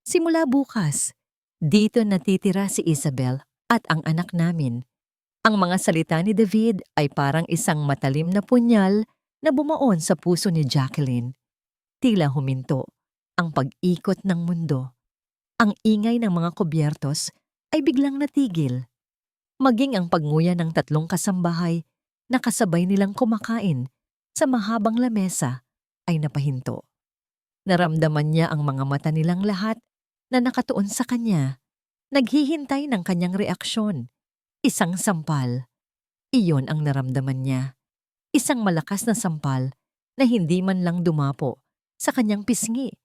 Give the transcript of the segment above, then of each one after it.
Simula bukas, dito natitira si Isabel at ang anak namin. Ang mga salita ni David ay parang isang matalim na punyal na bumaon sa puso ni Jacqueline. Tila huminto ang pag-ikot ng mundo. Ang ingay ng mga kubyertos ay biglang natigil. Maging ang pagnguya ng tatlong kasambahay na kasabay nilang kumakain sa mahabang lamesa ay napahinto. Naramdaman niya ang mga mata nilang lahat na nakatuon sa kanya, naghihintay ng kanyang reaksyon. Isang sampal. Iyon ang naramdaman niya. Isang malakas na sampal na hindi man lang dumapo sa kanyang pisngi.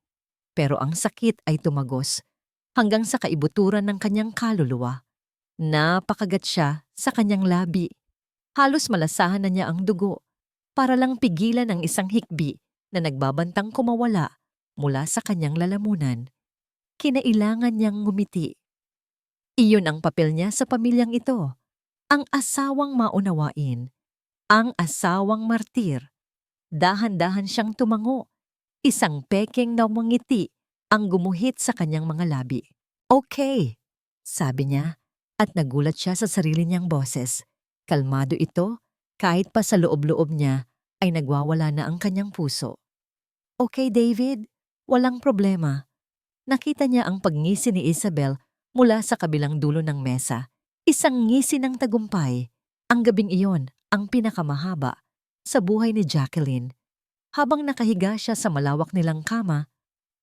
Pero ang sakit ay tumagos hanggang sa kaibuturan ng kanyang kaluluwa. Napakagat siya sa kanyang labi. Halos malasahan na niya ang dugo para lang pigilan ang isang hikbi na nagbabantang kumawala mula sa kanyang lalamunan. Kinailangan niyang ngumiti. Iyon ang papel niya sa pamilyang ito. Ang asawang maunawain. Ang asawang martir. Dahan-dahan siyang tumango. Isang pekeng na mangiti ang gumuhit sa kanyang mga labi. Okay, sabi niya at nagulat siya sa sarili niyang boses. Kalmado ito kahit pa sa loob-loob niya ay nagwawala na ang kanyang puso. Okay, David, walang problema. Nakita niya ang pagngisi ni Isabel mula sa kabilang dulo ng mesa. Isang ngisi ng tagumpay. Ang gabing iyon ang pinakamahaba sa buhay ni Jacqueline. Habang nakahiga siya sa malawak nilang kama,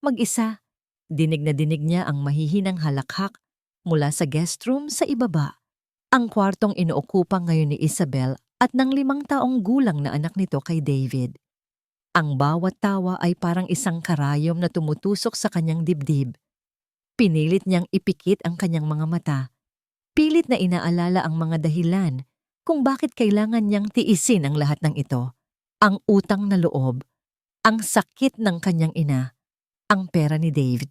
mag-isa, dinig na dinig niya ang mahihinang halakhak mula sa guest room sa ibaba. Ang kwartong inuukupan ngayon ni Isabel at ng 5 taong gulang na anak nito kay David. Ang bawat tawa ay parang isang karayom na tumutusok sa kanyang dibdib. Pinilit niyang ipikit ang kanyang mga mata. Pilit na inaalala ang mga dahilan kung bakit kailangan niyang tiisin ang lahat ng ito. Ang utang na loob, ang sakit ng kanyang ina, ang pera ni David.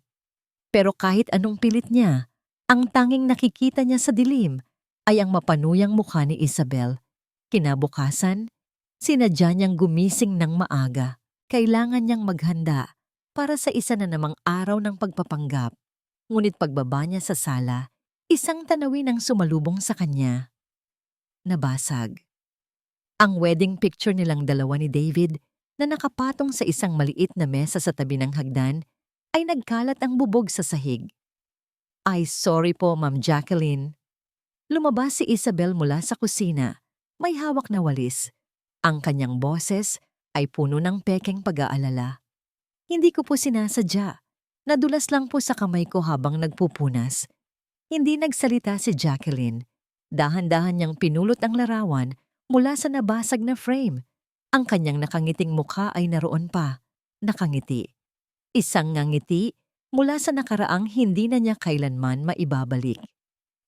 Pero kahit anong pilit niya, ang tanging nakikita niya sa dilim ay ang mapanuyang mukha ni Isabel. Kinabukasan, sinadya niyang gumising ng maaga. Kailangan niyang maghanda para sa isa na namang araw ng pagpapanggap. Ngunit pagbaba niya sa sala, isang tanawin ang sumalubong sa kanya. Nabasag. Ang wedding picture nilang dalawa ni David na nakapatong sa isang maliit na mesa sa tabi ng hagdan ay nagkalat ang bubog sa sahig. Ay sorry po, Ma'am Jacqueline. Lumabas si Isabel mula sa kusina. May hawak na walis. Ang kanyang boses ay puno ng pekeng pag-aalala. Hindi ko po sinasadya. Nadulas lang po sa kamay ko habang nagpupunas. Hindi nagsalita si Jacqueline. Dahan-dahan niyang pinulot ang larawan mula sa nabasag na frame. Ang kanyang nakangiting mukha ay naroon pa. Nakangiti. Isang ngangiti mula sa nakaraang hindi na niya kailanman maibabalik.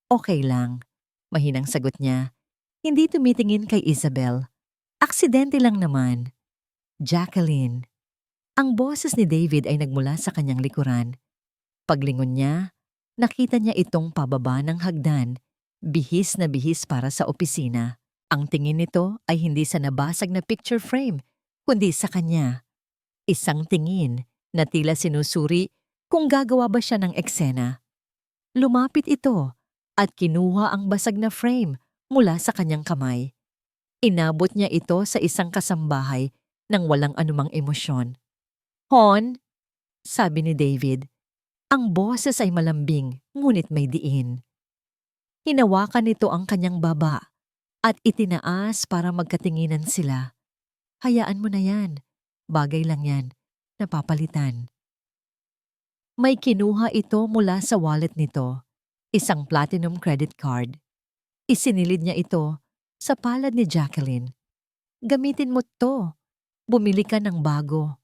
Okay lang. Mahinang sagot niya. Hindi tumitingin kay Isabel. Aksidente lang naman. Jacqueline. Ang boses ni David ay nagmula sa kanyang likuran. Paglingon niya, nakita niya itong pababa ng hagdan, bihis na bihis para sa opisina. Ang tingin nito ay hindi sa nabasag na picture frame, kundi sa kanya. Isang tingin na tila sinusuri kung gagawa ba siya ng eksena. Lumapit ito at kinuha ang basag na frame mula sa kanyang kamay. Inabot niya ito sa isang kasambahay nang walang anumang emosyon. Hon, sabi ni David. Ang boses ay malambing ngunit may diin. Hinawakan nito ang kanyang baba at itinaas para magkatinginan sila. Hayaan mo na yan. Bagay lang yan. Napapalitan. May kinuha ito mula sa wallet nito. Isang platinum credit card. Isinilid niya ito sa palad ni Jacqueline. Gamitin mo to. Bumili ka ng bago.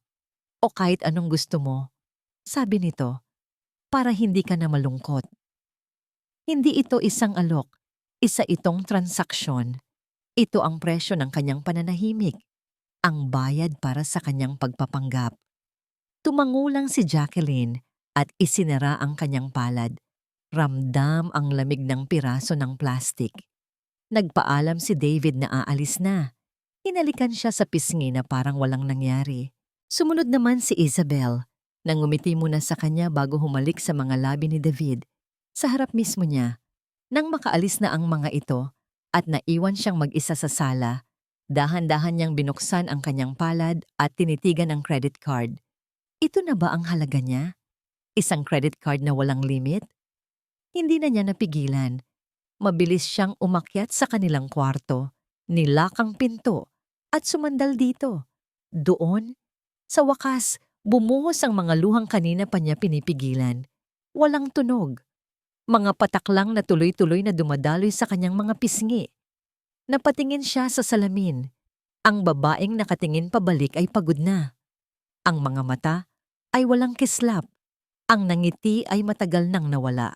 O kahit anong gusto mo. Sabi nito, para hindi ka na malungkot. Hindi ito isang alok. Isa itong transaksyon. Ito ang presyo ng kanyang pananahimik. Ang bayad para sa kanyang pagpapanggap. Tumango lang si Jacqueline at isinara ang kanyang palad. Ramdam ang lamig ng piraso ng plastik. Nagpaalam si David na aalis na. Hinalikan siya sa pisngi na parang walang nangyari. Sumunod naman si Isabel. Nangumiti muna sa kanya bago humalik sa mga labi ni David. Sa harap mismo niya, nang makaalis na ang mga ito at naiwan siyang mag-isa sa sala, dahan-dahan niyang binuksan ang kanyang palad at tinitigan ang credit card. Ito na ba ang halaga niya? Isang credit card na walang limit? Hindi na niya napigilan. Mabilis siyang umakyat sa kanilang kwarto, nilak ang pinto, at sumandal dito. Doon, sa wakas, bumuhos ang mga luhang kanina pa niya pinipigilan. Walang tunog. Mga patak lang na tuloy-tuloy na dumadaloy sa kanyang mga pisngi. Napatingin siya sa salamin. Ang babaeng nakatingin pabalik ay pagod na. Ang mga mata ay walang kislap. Ang nangiti ay matagal nang nawala.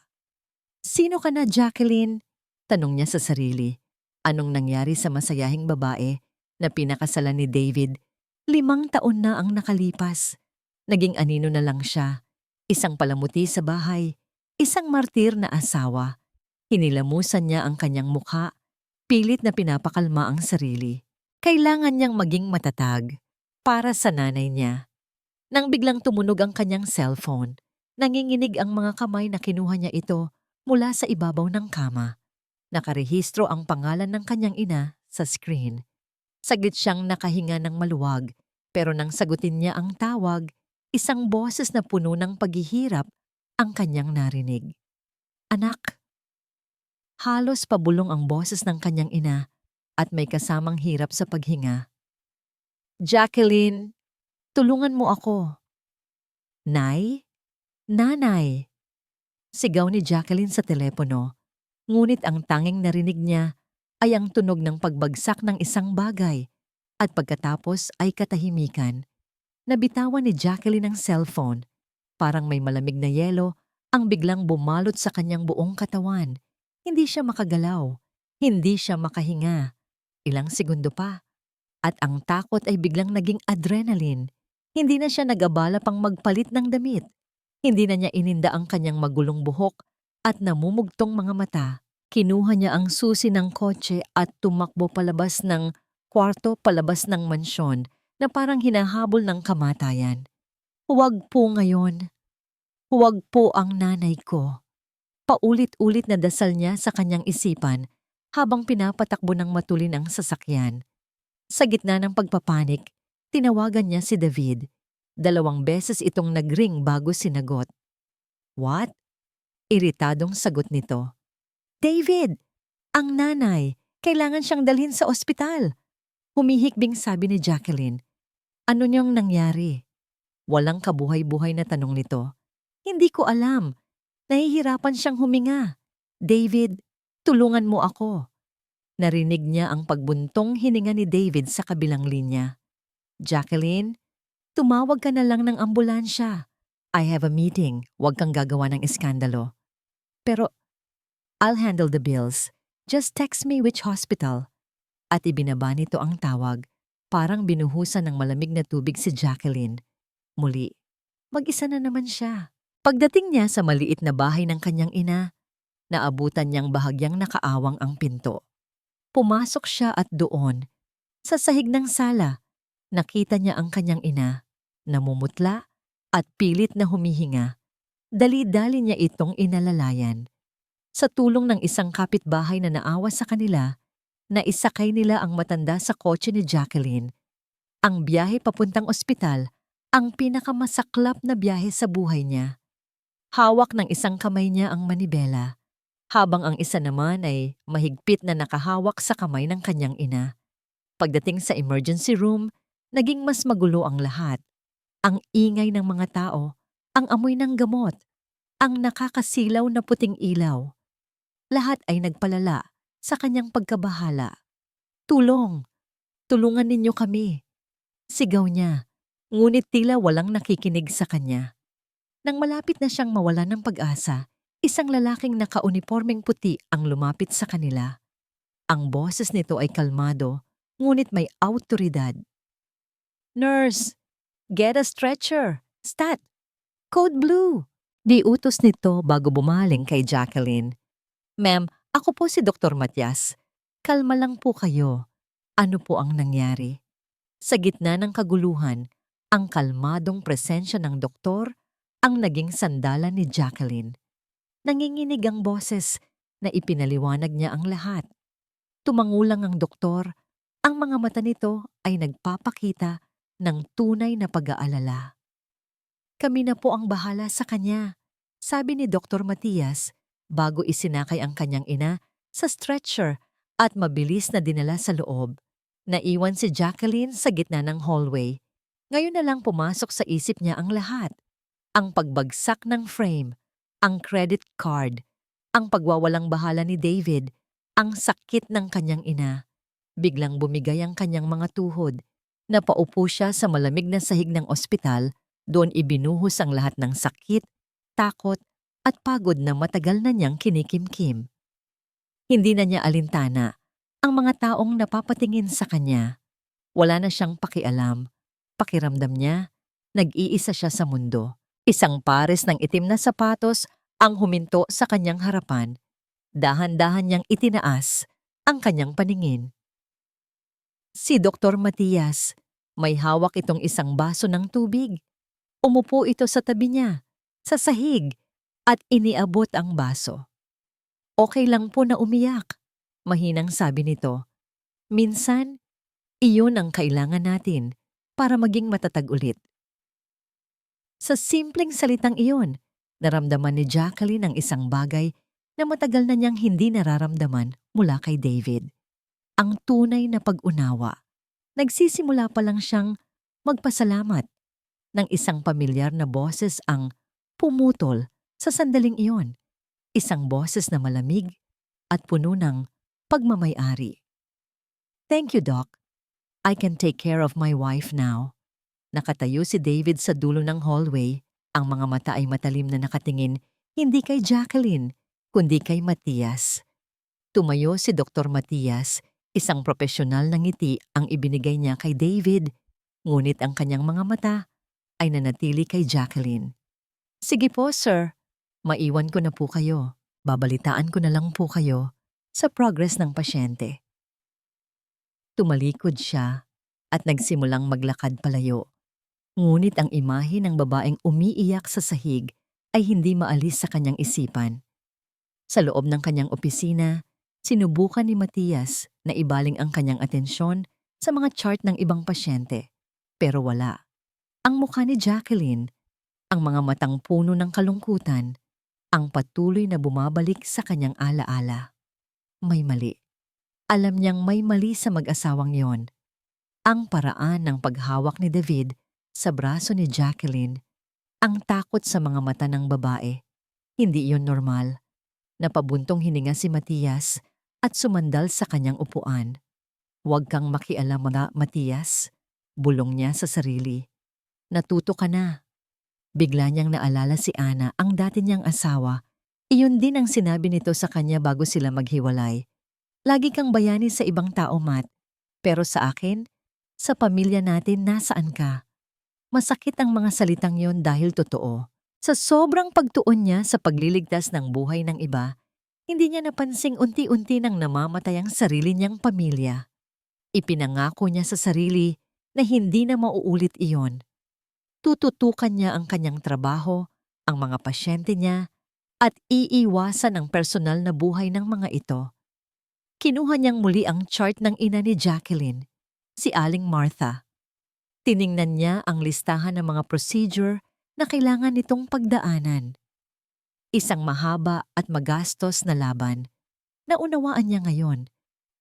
"Sino ka na, Jacqueline?" tanong niya sa sarili. Anong nangyari sa masayahing babae na pinakasalan ni David? 5 taon na ang nakalipas. Naging anino na lang siya. Isang palamuti sa bahay. Isang martir na asawa. Hinilamusan niya ang kanyang mukha. Pilit na pinapakalma ang sarili. Kailangan niyang maging matatag para sa nanay niya. Nang biglang tumunog ang kanyang cellphone, nanginginig ang mga kamay na kinuha niya ito mula sa ibabaw ng kama. Nakarehistro ang pangalan ng kanyang ina sa screen. Saglit siyang nakahinga ng maluwag, pero nang sagutin niya ang tawag, isang boses na puno ng paghihirap ang kanyang narinig. "Anak." Halos pabulong ang boses ng kanyang ina at may kasamang hirap sa paghinga. "Jacqueline, tulungan mo ako." "Nay? Nanay?" Sigaw ni Jacqueline sa telepono, ngunit ang tanging narinig niya ay ang tunog ng pagbagsak ng isang bagay at pagkatapos ay katahimikan. Nabitawan ni Jacqueline ang cellphone. Parang may malamig na yelo ang biglang bumalot sa kanyang buong katawan. Hindi siya makagalaw. Hindi siya makahinga. Ilang segundo pa. At ang takot ay biglang naging adrenaline. Hindi na siya nag-abala pang magpalit ng damit. Hindi na niya ininda ang kanyang magulong buhok at namumugtong mga mata. Kinuha niya ang susi ng kotse at tumakbo palabas ng kwarto, palabas ng mansyon na parang hinahabol ng kamatayan. "Huwag po ngayon. Huwag po ang nanay ko." Paulit-ulit na dasal niya sa kanyang isipan habang pinapatakbo ng matulin ang sasakyan. Sa gitna ng pagpapanik, tinawagan niya si David. 2 beses itong nagring bago sinagot. "What?" Iritadong sagot nito. "David, ang nanay, kailangan siyang dalhin sa ospital." Humihikbing sabi ni Jacqueline. "Ano niyang nangyari?" Walang kabuhay-buhay na tanong nito. "Hindi ko alam. Nahihirapan siyang huminga. David, tulungan mo ako." Narinig niya ang pagbuntong hininga ni David sa kabilang linya. "Jacqueline, tumawag ka na lang ng ambulansya. I have a meeting. Huwag kang gagawa ng iskandalo." "Pero, I'll handle the bills. Just text me which hospital." At ibinaba nito ang tawag. Parang binuhusan ng malamig na tubig si Jacqueline. Muli, mag-isa na naman siya. Pagdating niya sa maliit na bahay ng kanyang ina, naabutan niyang bahagyang nakaawang ang pinto. Pumasok siya at doon, sa sahig ng sala, nakita niya ang kanyang ina, namumutla at pilit na humihinga. Dali-dali niya itong inalalayan. Sa tulong ng isang kapitbahay na naawa sa kanila, naisakay nila ang matanda sa kotse ni Jacqueline. Ang biyahe papuntang ospital, ang pinakamasaklap na biyahe sa buhay niya. Hawak ng isang kamay niya ang manibela, habang ang isa naman ay mahigpit na nakahawak sa kamay ng kanyang ina. Pagdating sa emergency room, naging mas magulo ang lahat. Ang ingay ng mga tao, ang amoy ng gamot, ang nakakasilaw na puting ilaw. Lahat ay nagpalala sa kanyang pagkabahala. "Tulong! Tulungan ninyo kami!" Sigaw niya, ngunit tila walang nakikinig sa kanya. Nang malapit na siyang mawala ng pag-asa, isang lalaking nakaunipormeng puti ang lumapit sa kanila. Ang boses nito ay kalmado, ngunit may awtoridad. "Nurse, get a stretcher. Stat! Code Blue!" Di utos nito bago bumaling kay Jacqueline. "Ma'am, ako po si Dr. Matias. Kalma lang po kayo. Ano po ang nangyari?" Sa gitna ng kaguluhan, Ang kalmadong presensya ng doktor ang naging sandalan ni Jacqueline. Nanginginig ang boses na ipinaliwanag niya ang lahat. Tumangulang ang doktor, ang mga mata nito ay nagpapakita ng tunay na pag-aalala. "Kami na po ang bahala sa kanya," sabi ni Dr. Matias bago isinakay ang kanyang ina sa stretcher at mabilis na dinala sa loob. Naiwan si Jacqueline sa gitna ng hallway. Ngayon na lang pumasok sa isip niya ang lahat. Ang pagbagsak ng frame, ang credit card, ang pagwawalang bahala ni David, ang sakit ng kanyang ina. Biglang bumigay ang kanyang mga tuhod. Napaupo siya sa malamig na sahig ng ospital, doon ibinuhos ang lahat ng sakit, takot, at pagod na matagal na niyang kinikimkim. Hindi na niya alintana ang mga taong napapatingin sa kanya. Wala na siyang pakialam. Pakiramdam niya, nag-iisa siya sa mundo. Isang pares ng itim na sapatos ang huminto sa kanyang harapan. Dahan-dahan niyang itinaas ang kanyang paningin. Si Dr. Matias, may hawak itong isang baso ng tubig. Umupo ito sa tabi niya, sa sahig, at iniabot ang baso. "Okay lang po na umiyak," mahinang sabi nito. "Minsan, iyon ang kailangan natin para maging matatag ulit." Sa simpleng salitang iyon, naramdaman ni Jacqueline ang isang bagay na matagal na niyang hindi nararamdaman mula kay David. Ang tunay na pag-unawa. Nagsisimula pa lang siyang magpasalamat ng isang pamilyar na boses ang pumutol sa sandaling iyon. Isang boses na malamig at puno ng pagmamay-ari. "Thank you, Doc. I can take care of my wife now." Nakatayo si David sa dulo ng hallway. Ang mga mata ay matalim na nakatingin hindi kay Jacqueline, kundi kay Matias. Tumayo si Dr. Matias, isang profesional na ngiti ang ibinigay niya kay David, ngunit ang kanyang mga mata ay nanatili kay Jacqueline. "Sige po, sir. Maiwan ko na po kayo. Babalitaan ko na lang po kayo sa progress ng pasyente." Tumalikod siya at nagsimulang maglakad palayo. Ngunit ang imahe ng babaeng umiiyak sa sahig ay hindi maalis sa kanyang isipan. Sa loob ng kanyang opisina, sinubukan ni Matias na ibaling ang kanyang atensyon sa mga chart ng ibang pasyente. Pero wala. Ang mukha ni Jacqueline, ang mga matang puno ng kalungkutan, ang patuloy na bumabalik sa kanyang alaala. May mali. Alam niyang may mali sa mag-asawang yon. Ang paraan ng paghawak ni David sa braso ni Jacqueline, ang takot sa mga mata ng babae. Hindi iyon normal. Napabuntong hininga si Matias at sumandal sa kanyang upuan. "Huwag kang makialam, Matias," bulong niya sa sarili. "Natuto ka na." Bigla niyang naalala si Ana, ang dati niyang asawa. Iyon din ang sinabi nito sa kanya bago sila maghiwalay. "Lagi kang bayani sa ibang tao, Matt. Pero sa akin, sa pamilya natin, nasaan ka?" Masakit ang mga salitang yon dahil totoo. Sa sobrang pagtuon niya sa pagliligtas ng buhay ng iba, hindi niya napansing unti-unti nang namamatay ang sarili niyang pamilya. Ipinangako niya sa sarili na hindi na mauulit iyon. Tututukan niya ang kanyang trabaho, ang mga pasyente niya, at iiwasan ang personal na buhay ng mga ito. Kinuha niyang muli ang chart ng ina ni Jacqueline, si Aling Martha. Tiningnan niya ang listahan ng mga procedure na kailangan nitong pagdaanan. Isang mahaba at magastos na laban. Naunawaan niya ngayon.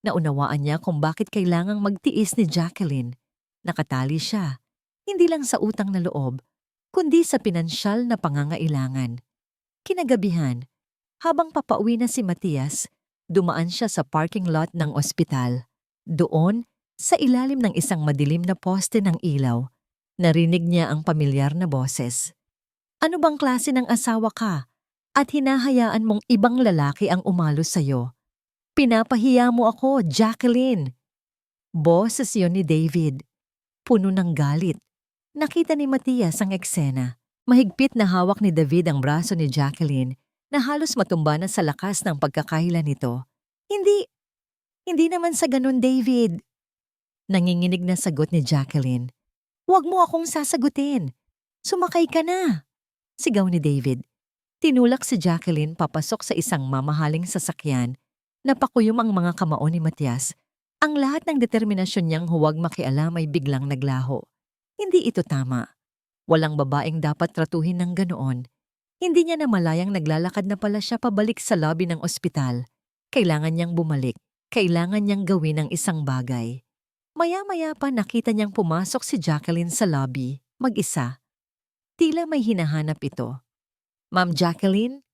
Naunawaan niya kung bakit kailangang magtiis ni Jacqueline. Nakatali siya, hindi lang sa utang na loob, kundi sa pinansyal na pangangailangan. Kinagabihan, habang papauwi na si Matias, dumaan siya sa parking lot ng ospital. Doon, sa ilalim ng isang madilim na poste ng ilaw, narinig niya ang pamilyar na boses. "Ano bang klase ng asawa ka? At hinahayaan mong ibang lalaki ang umalo sa'yo? Pinapahiya mo ako, Jacqueline!" Boses yon ni David, puno ng galit. Nakita ni Matias ang eksena. Mahigpit na hawak ni David ang braso ni Jacqueline na halos matumba na sa lakas ng pagkakahila nito. Hindi naman sa ganun, David." Nanginginig na sagot ni Jacqueline. Huwag mo akong sasagutin. Sumakay ka na. Sigaw ni David. Tinulak si Jacqueline papasok sa isang mamahaling sasakyan. Napakuyom ang mga kamao ni Matias. Ang lahat ng determinasyon niyang huwag makialam ay biglang naglaho. Hindi ito tama. Walang babaeng dapat tratuhin ng ganoon. Hindi niya namalayang naglalakad na pala siya pabalik sa lobby ng ospital. Kailangan niyang bumalik. Kailangan niyang gawin ang isang bagay. Maya-maya pa nakita niyang pumasok si Jacqueline sa lobby, mag-isa. Tila may hinahanap ito. Ma'am Jacqueline?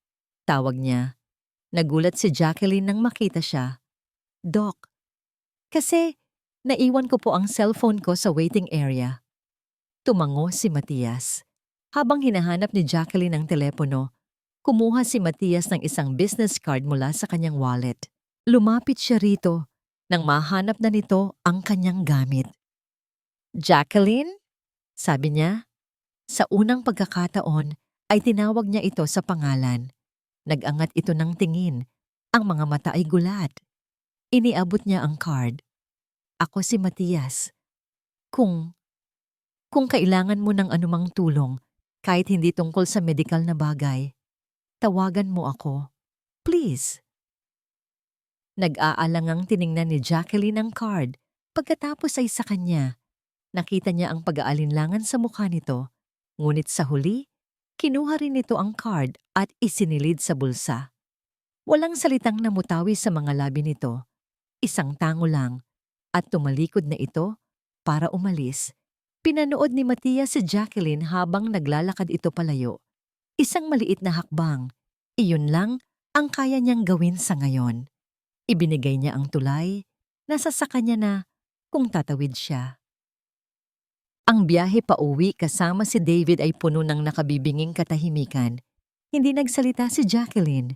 Tawag niya. Nagulat si Jacqueline nang makita siya. Doc, kasi naiwan ko po ang cellphone ko sa waiting area. Tumango si Matias. Habang hinahanap ni Jacqueline ang telepono, kumuha si Matias ng isang business card mula sa kanyang wallet. Lumapit siya rito nang mahanap na nito ang kanyang gamit. Jacqueline? Sabi niya. Sa unang pagkakataon ay tinawag niya ito sa pangalan. Nag-angat ito ng tingin. Ang mga mata ay gulat. Iniabot niya ang card. Ako si Matias. Kung kailangan mo ng anumang tulong, kahit hindi tungkol sa medikal na bagay, tawagan mo ako. Please. Nag-aalangang tiningnan ni Jacqueline ang card. Pagkatapos ay sa kanya. Nakita niya ang pag-aalinlangan sa mukha nito. Ngunit sa huli, kinuha rin nito ang card at isinilid sa bulsa. Walang salitang namutawi sa mga labi nito. Isang tango lang. At tumalikod na ito para umalis. Pinanood ni Matias si Jacqueline habang naglalakad ito palayo. Isang maliit na hakbang. Iyon lang ang kaya niyang gawin sa ngayon. Ibinigay niya ang tulay. Nasa sa kanya na kung tatawid siya. Ang biyahe pa uwi kasama si David ay puno ng nakabibinging katahimikan. Hindi nagsalita si Jacqueline.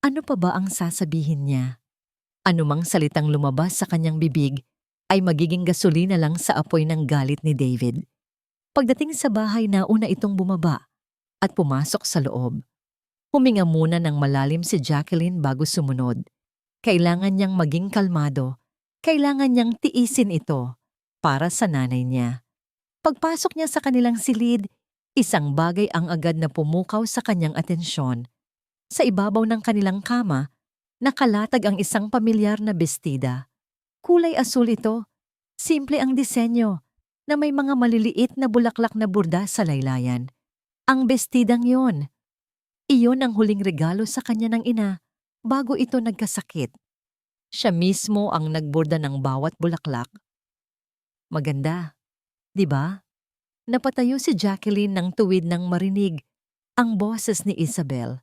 Ano pa ba ang sasabihin niya? Anumang salitang lumabas sa kanyang bibig ay magiging gasolina lang sa apoy ng galit ni David. Pagdating sa bahay nauna itong bumaba at pumasok sa loob. Huminga muna ng malalim si Jacqueline bago sumunod. Kailangan niyang maging kalmado. Kailangan niyang tiisin ito para sa nanay niya. Pagpasok niya sa kanilang silid, isang bagay ang agad na pumukaw sa kanyang atensyon. Sa ibabaw ng kanilang kama, nakalatag ang isang pamilyar na bestida. Kulay asul ito. Simple ang disenyo na may mga maliliit na bulaklak na burda sa laylayan. Ang bestidang yon. Iyon ang huling regalo sa kanya ng ina bago ito nagkasakit. Siya mismo ang nagburda ng bawat bulaklak. Maganda, di ba? Napatayo si Jacqueline nang tuwid nang marinig ang boses ni Isabel.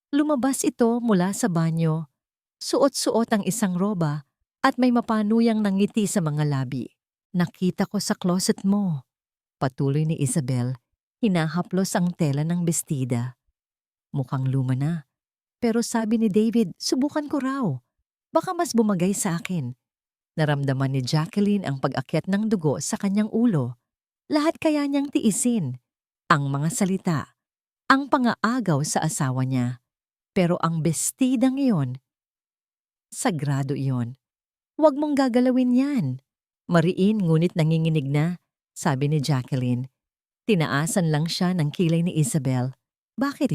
Lumabas ito mula sa banyo. Suot-suot ang isang roba at may mapanuyang nangiti sa mga labi. Nakita ko sa closet mo. Patuloy ni Isabel, hinahaplos ang tela ng bestida. Mukhang luma na. Pero sabi ni David, subukan ko raw. Baka mas bumagay sa akin. Naramdaman ni Jacqueline ang pag-akyat ng dugo sa kanyang ulo. Lahat kaya niyang tiisin. Ang mga salita. Ang pangaagaw sa asawa niya. Pero ang bestidang iyon, sagrado iyon. Huwag mong gagalawin yan. Mariin ngunit nanginginig na, sabi ni Jacqueline. Tinaasan lang siya ng kilay ni Isabel. Bakit?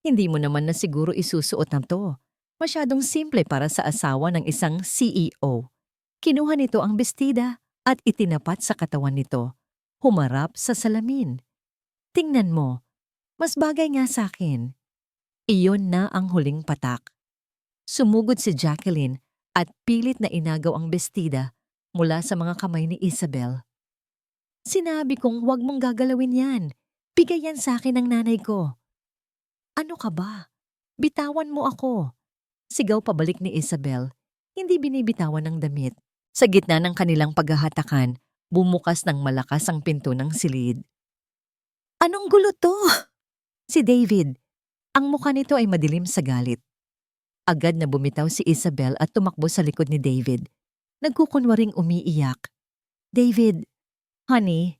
Hindi mo naman na siguro isusuot na to. Masyadong simple para sa asawa ng isang CEO. Kinuha nito ang bestida at itinapat sa katawan nito. Humarap sa salamin. Tingnan mo, mas bagay nga sa akin. Iyon na ang huling patak. Sumugod si Jacqueline at pilit na inagaw ang bestida mula sa mga kamay ni Isabel. Sinabi kong huwag mong gagalawin yan. Bigay yan sa akin ng nanay ko. Ano ka ba? Bitawan mo ako. Sigaw pabalik ni Isabel. Hindi binibitawan ng damit. Sa gitna ng kanilang paghahatakan, bumukas ng malakas ang pinto ng silid. Anong gulo to? Si David. Ang mukha nito ay madilim sa galit. Agad na bumitaw si Isabel at tumakbo sa likod ni David. Nagkukunwaring umiiyak. David, honey,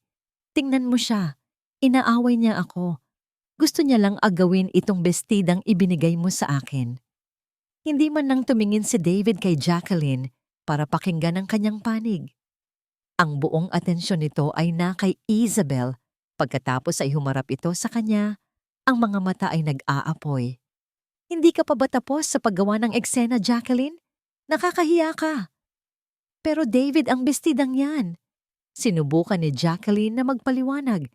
tingnan mo siya. Inaaway niya ako. Gusto niya lang agawin itong bestidang ibinigay mo sa akin. Hindi man lang tumingin si David kay Jacqueline para pakinggan ang kanyang panig. Ang buong atensyon nito ay na kay Isabel. Pagkatapos ay humarap ito sa kanya, ang mga mata ay nag-aapoy. Hindi ka pa ba tapos sa paggawa ng eksena, Jacqueline? Nakakahiya ka. Pero David ang bestidang yan. Sinubukan ni Jacqueline na magpaliwanag,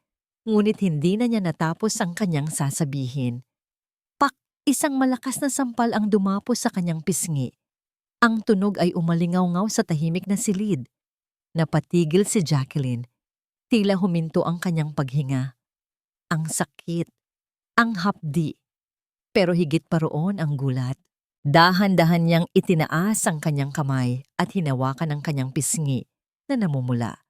ngunit hindi na niya natapos ang kanyang sasabihin. Pak! Isang malakas na sampal ang dumapos sa kanyang pisngi. Ang tunog ay umalingaw-ngaw sa tahimik na silid. Napatigil si Jacqueline. Tila huminto ang kanyang paghinga. Ang sakit. Ang hapdi. Pero higit pa roon ang gulat. Dahan-dahan niyang itinaas ang kanyang kamay at hinawakan ang kanyang pisngi na namumula.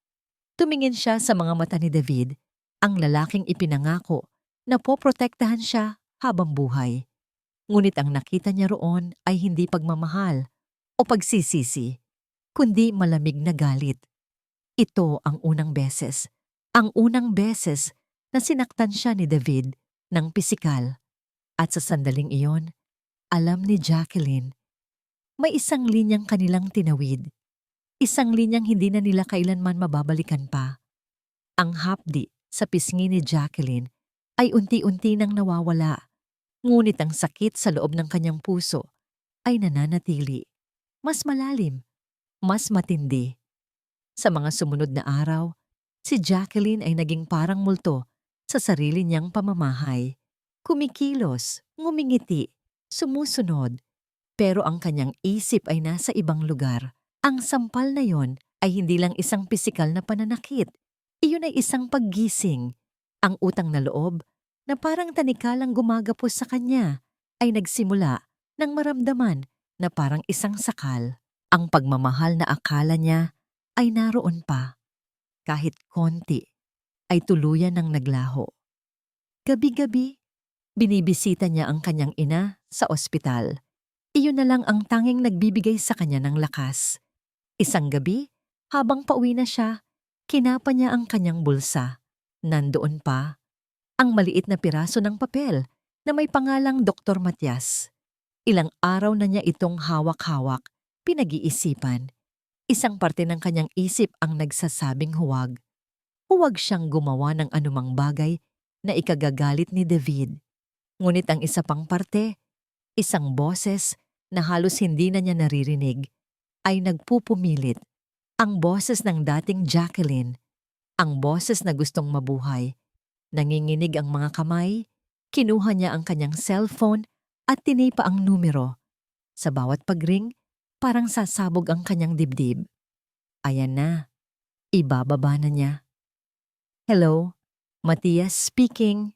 Tumingin siya sa mga mata ni David, ang lalaking ipinangako na poprotektahan siya habang buhay. Ngunit ang nakita niya roon ay hindi pagmamahal o pagsisisi, kundi malamig na galit. Ito ang unang beses na sinaktan siya ni David ng pisikal. At sa sandaling iyon, alam ni Jacqueline, may isang linyang kanilang tinawid. Isang linyang hindi na nila kailanman mababalikan pa. Ang hapdi sa pisngi ni Jacqueline ay unti-unti nang nawawala, ngunit ang sakit sa loob ng kanyang puso ay nananatili. Mas malalim, mas matindi. Sa mga sumunod na araw, si Jacqueline ay naging parang multo sa sarili niyang pamamahay. Kumikilos, ngumingiti, sumusunod, pero ang kanyang isip ay nasa ibang lugar. Ang sampal na yon ay hindi lang isang pisikal na pananakit. Iyon ay isang paggising. Ang utang na loob na parang tanikalang gumagapos sa kanya ay nagsimula nang maramdaman na parang isang sakal. Ang pagmamahal na akala niya ay naroon pa. Kahit konti ay tuluyan ng naglaho. Gabi-gabi, binibisita niya ang kanyang ina sa ospital. Iyon na lang ang tanging nagbibigay sa kanya ng lakas. Isang gabi, habang pauwi na siya, kinapa niya ang kanyang bulsa. Nandoon pa ang maliit na piraso ng papel na may pangalang Dr. Matias. Ilang araw na niya itong hawak-hawak, pinag-iisipan. Isang parte ng kanyang isip ang nagsasabing huwag. Huwag siyang gumawa ng anumang bagay na ikagagalit ni David. Ngunit ang isa pang parte, isang boses na halos hindi na niya naririnig, ay nagpupumilit. Ang boses ng dating Jacqueline, ang boses na gustong mabuhay. Nanginginig ang mga kamay, kinuha niya ang kanyang cellphone at tinipa ang numero. Sa bawat pagring, parang sasabog ang kanyang dibdib. Ayan na, ibababa na niya. Hello, Matias speaking.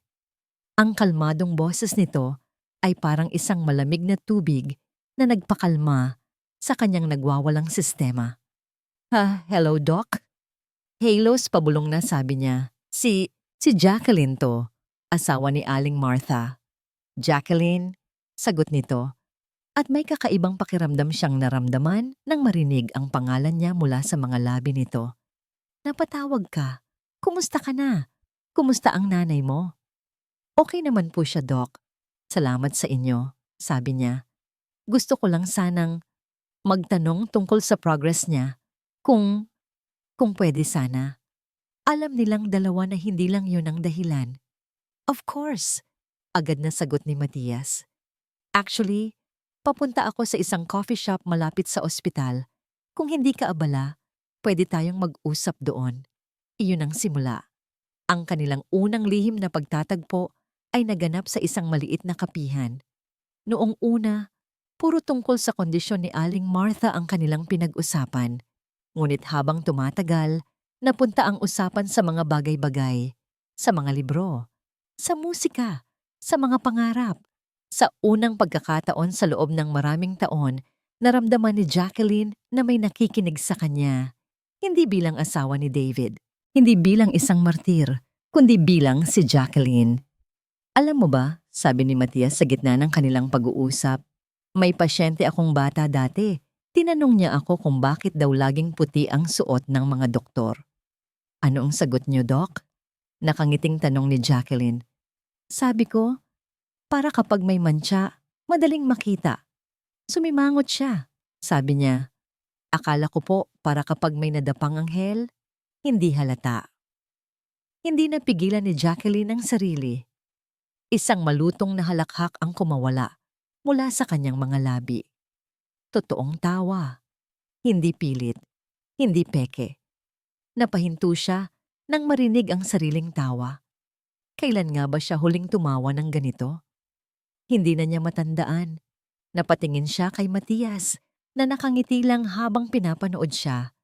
Ang kalmadong boses nito ay parang isang malamig na tubig na nagpakalma sa kanyang nagwawalang sistema. Hello Doc? Halos pabulong na sabi niya. Si Jacqueline to, asawa ni Aling Martha. Jacqueline, sagot nito. At may kakaibang pakiramdam siyang naramdaman nang marinig ang pangalan niya mula sa mga labi nito. Napatawag ka. Kumusta ka na? Kumusta ang nanay mo? Okay naman po siya, Doc. Salamat sa inyo, sabi niya. Gusto ko lang sanang magtanong tungkol sa progress niya. Kung pwede sana. Alam nilang dalawa na hindi lang yun ang dahilan. Of course, agad na sagot ni Matias. Actually, papunta ako sa isang coffee shop malapit sa ospital. Kung hindi ka abala, pwede tayong mag-usap doon. Iyon ang simula. Ang kanilang unang lihim na pagtatagpo ay naganap sa isang maliit na kapihan. Noong una, puro tungkol sa kondisyon ni Aling Martha ang kanilang pinag-usapan. Ngunit habang tumatagal, napunta ang usapan sa mga bagay-bagay, sa mga libro, sa musika, sa mga pangarap. Sa unang pagkakataon sa loob ng maraming taon, naramdaman ni Jacqueline na may nakikinig sa kanya. Hindi bilang asawa ni David, hindi bilang isang martir, kundi bilang si Jacqueline. Alam mo ba, sabi ni Matias sa gitna ng kanilang pag-uusap, may pasyente akong bata dati. Tinanong niya ako kung bakit daw laging puti ang suot ng mga doktor. Ano ang sagot niyo, Doc? Nakangiting tanong ni Jacqueline. Sabi ko, para kapag may mantsa, madaling makita. Sumimangot siya. Sabi niya, akala ko po para kapag may nadapang anghel, Hindi halata. Hindi napigilan ni Jacqueline ang sarili. Isang malutong na halakhak ang kumawala mula sa kanyang mga labi. Totoong tawa. Hindi pilit. Hindi peke. Napahinto siya nang marinig ang sariling tawa. Kailan nga ba siya huling tumawa ng ganito? Hindi na niya matandaan. Napatingin siya kay Matias na nakangiti lang habang pinapanood siya.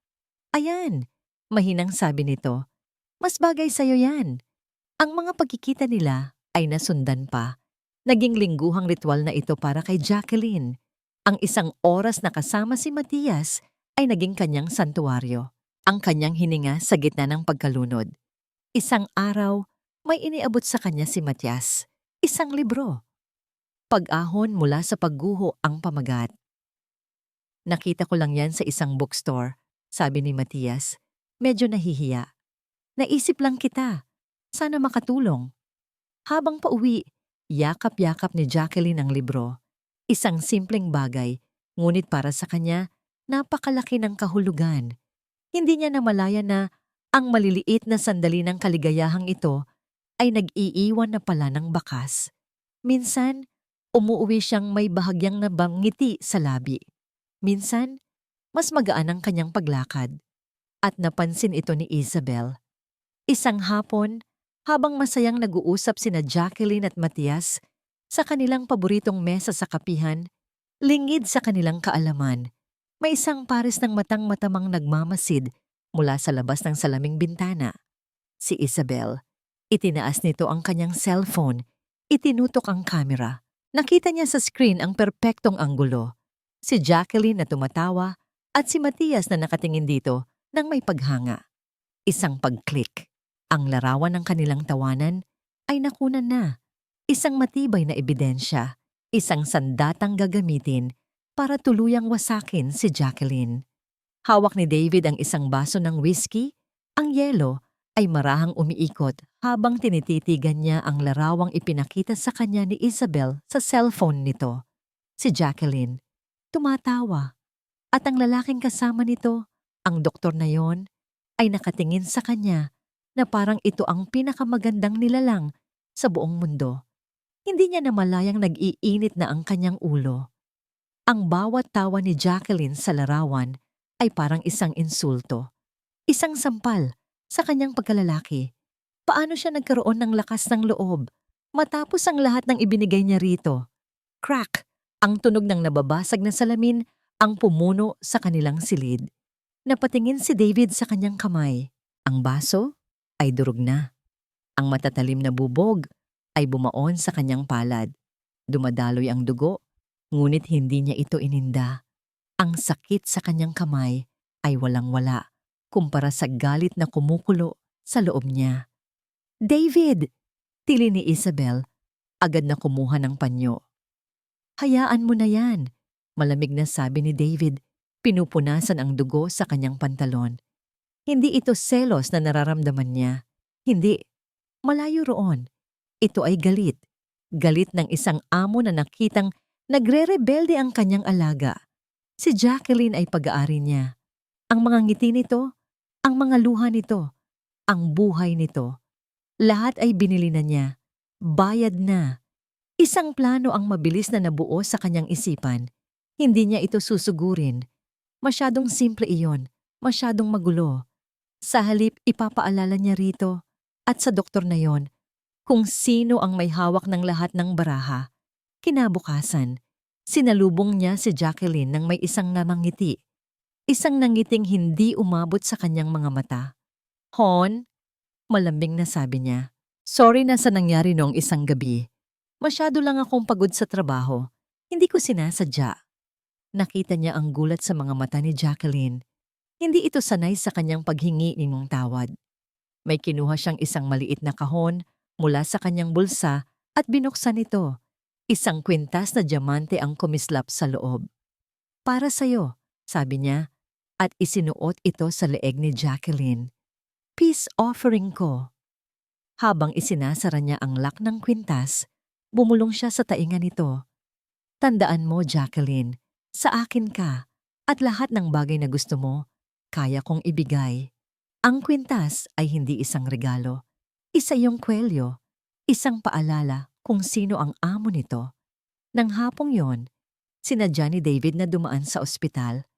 Ayan, mahinang sabi nito. Mas bagay sa'yo yan. Ang mga pagkikita nila ay nasundan pa. Naging lingguhang ritual na ito para kay Jacqueline. Ang isang oras na kasama si Matias ay naging kanyang santuwaryo. Ang kanyang hininga sa gitna ng pagkalunod. Isang araw, may iniabot sa kanya si Matias. Isang libro. Pag-ahon mula sa pagguho ang pamagat. Nakita ko lang yan sa isang bookstore, sabi ni Matias. Medyo nahihiya. Naisip lang kita. Sana makatulong. Habang pauwi, yakap-yakap ni Jacqueline ang libro. Isang simpleng bagay, ngunit para sa kanya, napakalaki ng kahulugan. Hindi niya namalaya na ang maliliit na sandali ng kaligayahang ito ay nag-iiwan na pala ng bakas. Minsan, umuuwi siyang may bahagyang nabangiti sa labi. Minsan, mas magaan ang kanyang paglakad. At napansin ito ni Isabel. Isang hapon, habang masayang nag-uusap sina Jacqueline at Matias sa kanilang paboritong mesa sa kapihan, lingid sa kanilang kaalaman, may isang pares ng matang-matamang nagmamasid mula sa labas ng salaming bintana. Si Isabel, itinaas nito ang kanyang cellphone, itinutok ang kamera. Nakita niya sa screen ang perpektong anggulo. Si Jacqueline na tumatawa at si Matias na nakatingin dito nang may paghanga. Isang pag-click. Ang larawan ng kanilang tawanan ay nakunan na. Isang matibay na ebidensya. Isang sandatang gagamitin para tuluyang wasakin si Jacqueline. Hawak ni David ang isang baso ng whiskey. Ang yelo ay marahang umiikot habang tinititigan niya ang larawang ipinakita sa kanya ni Isabel sa cellphone nito. Si Jacqueline, tumatawa. At ang lalaking kasama nito, ang doktor na yon, ay nakatingin sa kanya na parang ito ang pinakamagandang nilalang sa buong mundo. Hindi niya namalayang nag-iinit na ang kanyang ulo. Ang bawat tawa ni Jacqueline sa larawan ay parang isang insulto. Isang sampal sa kanyang pagkalalaki. Paano siya nagkaroon ng lakas ng loob matapos ang lahat ng ibinigay niya rito? Crack! Ang tunog ng nababasag na salamin ang pumuno sa kanilang silid. Napatingin si David sa kanyang kamay. Ang baso ay durog na. Ang matatalim na bubog ay bumaon sa kanyang palad. Dumadaloy ang dugo, ngunit hindi niya ito ininda. Ang sakit sa kanyang kamay ay walang-wala kumpara sa galit na kumukulo sa loob niya. David! Tili ni Isabel, agad na kumuha ng panyo. Hayaan mo na yan, malamig na sabi ni David, pinupunasan ang dugo sa kanyang pantalon. Hindi ito selos na nararamdaman niya. Hindi. Malayo roon. Ito ay galit. Galit ng isang amo na nakitang nagre-rebelde ang kanyang alaga. Si Jacqueline ay pag-aari niya. Ang mga ngiti nito, ang mga luha nito, ang buhay nito. Lahat ay binili na niya. Bayad na. Isang plano ang mabilis na nabuo sa kanyang isipan. Hindi niya ito susugurin. Masyadong simple iyon. Masyadong magulo. Sa halip ipapaalala niya rito at sa doktor na yon kung sino ang may hawak ng lahat ng baraha. Kinabukasan, sinalubong niya si Jacqueline ng may isang namangiti. Isang nangiting hindi umabot sa kanyang mga mata. Hon, malambing na sabi niya. Sorry na sa nangyari noong isang gabi. Masyado lang akong pagod sa trabaho. Hindi ko sinasadya. Nakita niya ang gulat sa mga mata ni Jacqueline. Hindi ito sanay sa kanyang paghingi ng tawad. May kinuha siyang isang maliit na kahon mula sa kanyang bulsa at binuksan ito. Isang kwintas na diamante ang kumislap sa loob. Para sa'yo, sabi niya, at isinuot ito sa leeg ni Jacqueline. Peace offering ko. Habang isinasara niya ang lock ng kwintas, bumulong siya sa tainga nito. Tandaan mo, Jacqueline, sa akin ka at lahat ng bagay na gusto mo, kaya kong ibigay. Ang kwintas ay hindi isang regalo. Isa yung kwelyo, isang paalala kung sino ang amo nito. Nang hapong yon, sinadya ni David na dumaan sa ospital.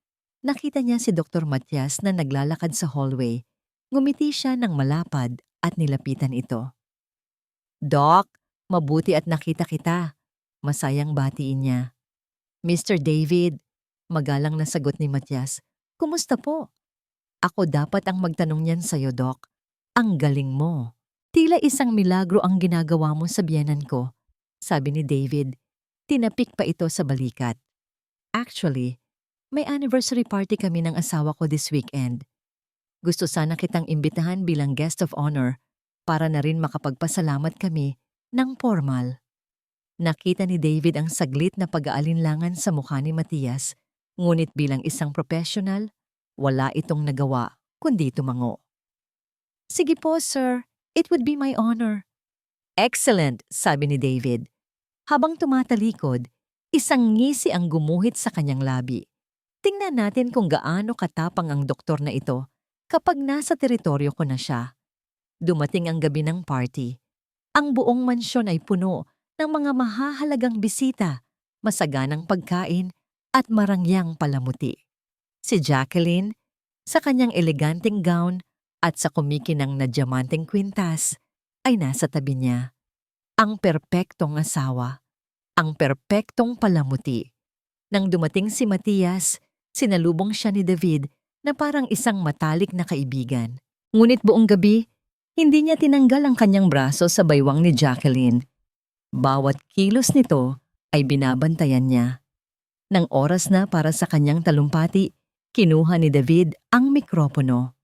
Nakita niya si Dr. Matias na naglalakad sa hallway. Ngumiti siya ng malapad at nilapitan ito. "Doc, mabuti at nakita kita." Masayang batiin niya. "Mr. David," magalang na sagot ni Matias. "Kumusta po?" "Ako dapat ang magtanong niyan sa'yo, Doc. Ang galing mo. Tila isang milagro ang ginagawa mo sa biyenan ko," sabi ni David. Tinapik pa ito sa balikat. "Actually, may anniversary party kami ng asawa ko this weekend. Gusto sana kitang imbitahan bilang guest of honor para na rin makapagpasalamat kami ng formal." Nakita ni David ang saglit na pag-aalinlangan sa mukha ni Matias, ngunit bilang isang professional, wala itong nagawa kundi tumango. "Sige po, sir. It would be my honor." "Excellent," sabi ni David. Habang tumatalikod, isang ngisi ang gumuhit sa kanyang labi. Tingnan natin kung gaano katapang ang doktor na ito kapag nasa teritoryo ko na siya. Dumating ang gabi ng party. Ang buong mansyon ay puno ng mga mahahalagang bisita, masaganang pagkain at marangyang palamuti. Si Jacqueline, sa kanyang eleganteng gown at sa kumikinang na diamanteng kwintas, ay nasa tabi niya. Ang perpektong asawa, ang perpektong palamuti. Nang dumating si Matias, sinalubong siya ni David na parang isang matalik na kaibigan. Ngunit buong gabi, hindi niya tinanggal ang kanyang braso sa baywang ni Jacqueline. Bawat kilos nito ay binabantayan niya. Nang oras na para sa kanyang talumpati, kinuha ni David ang mikropono.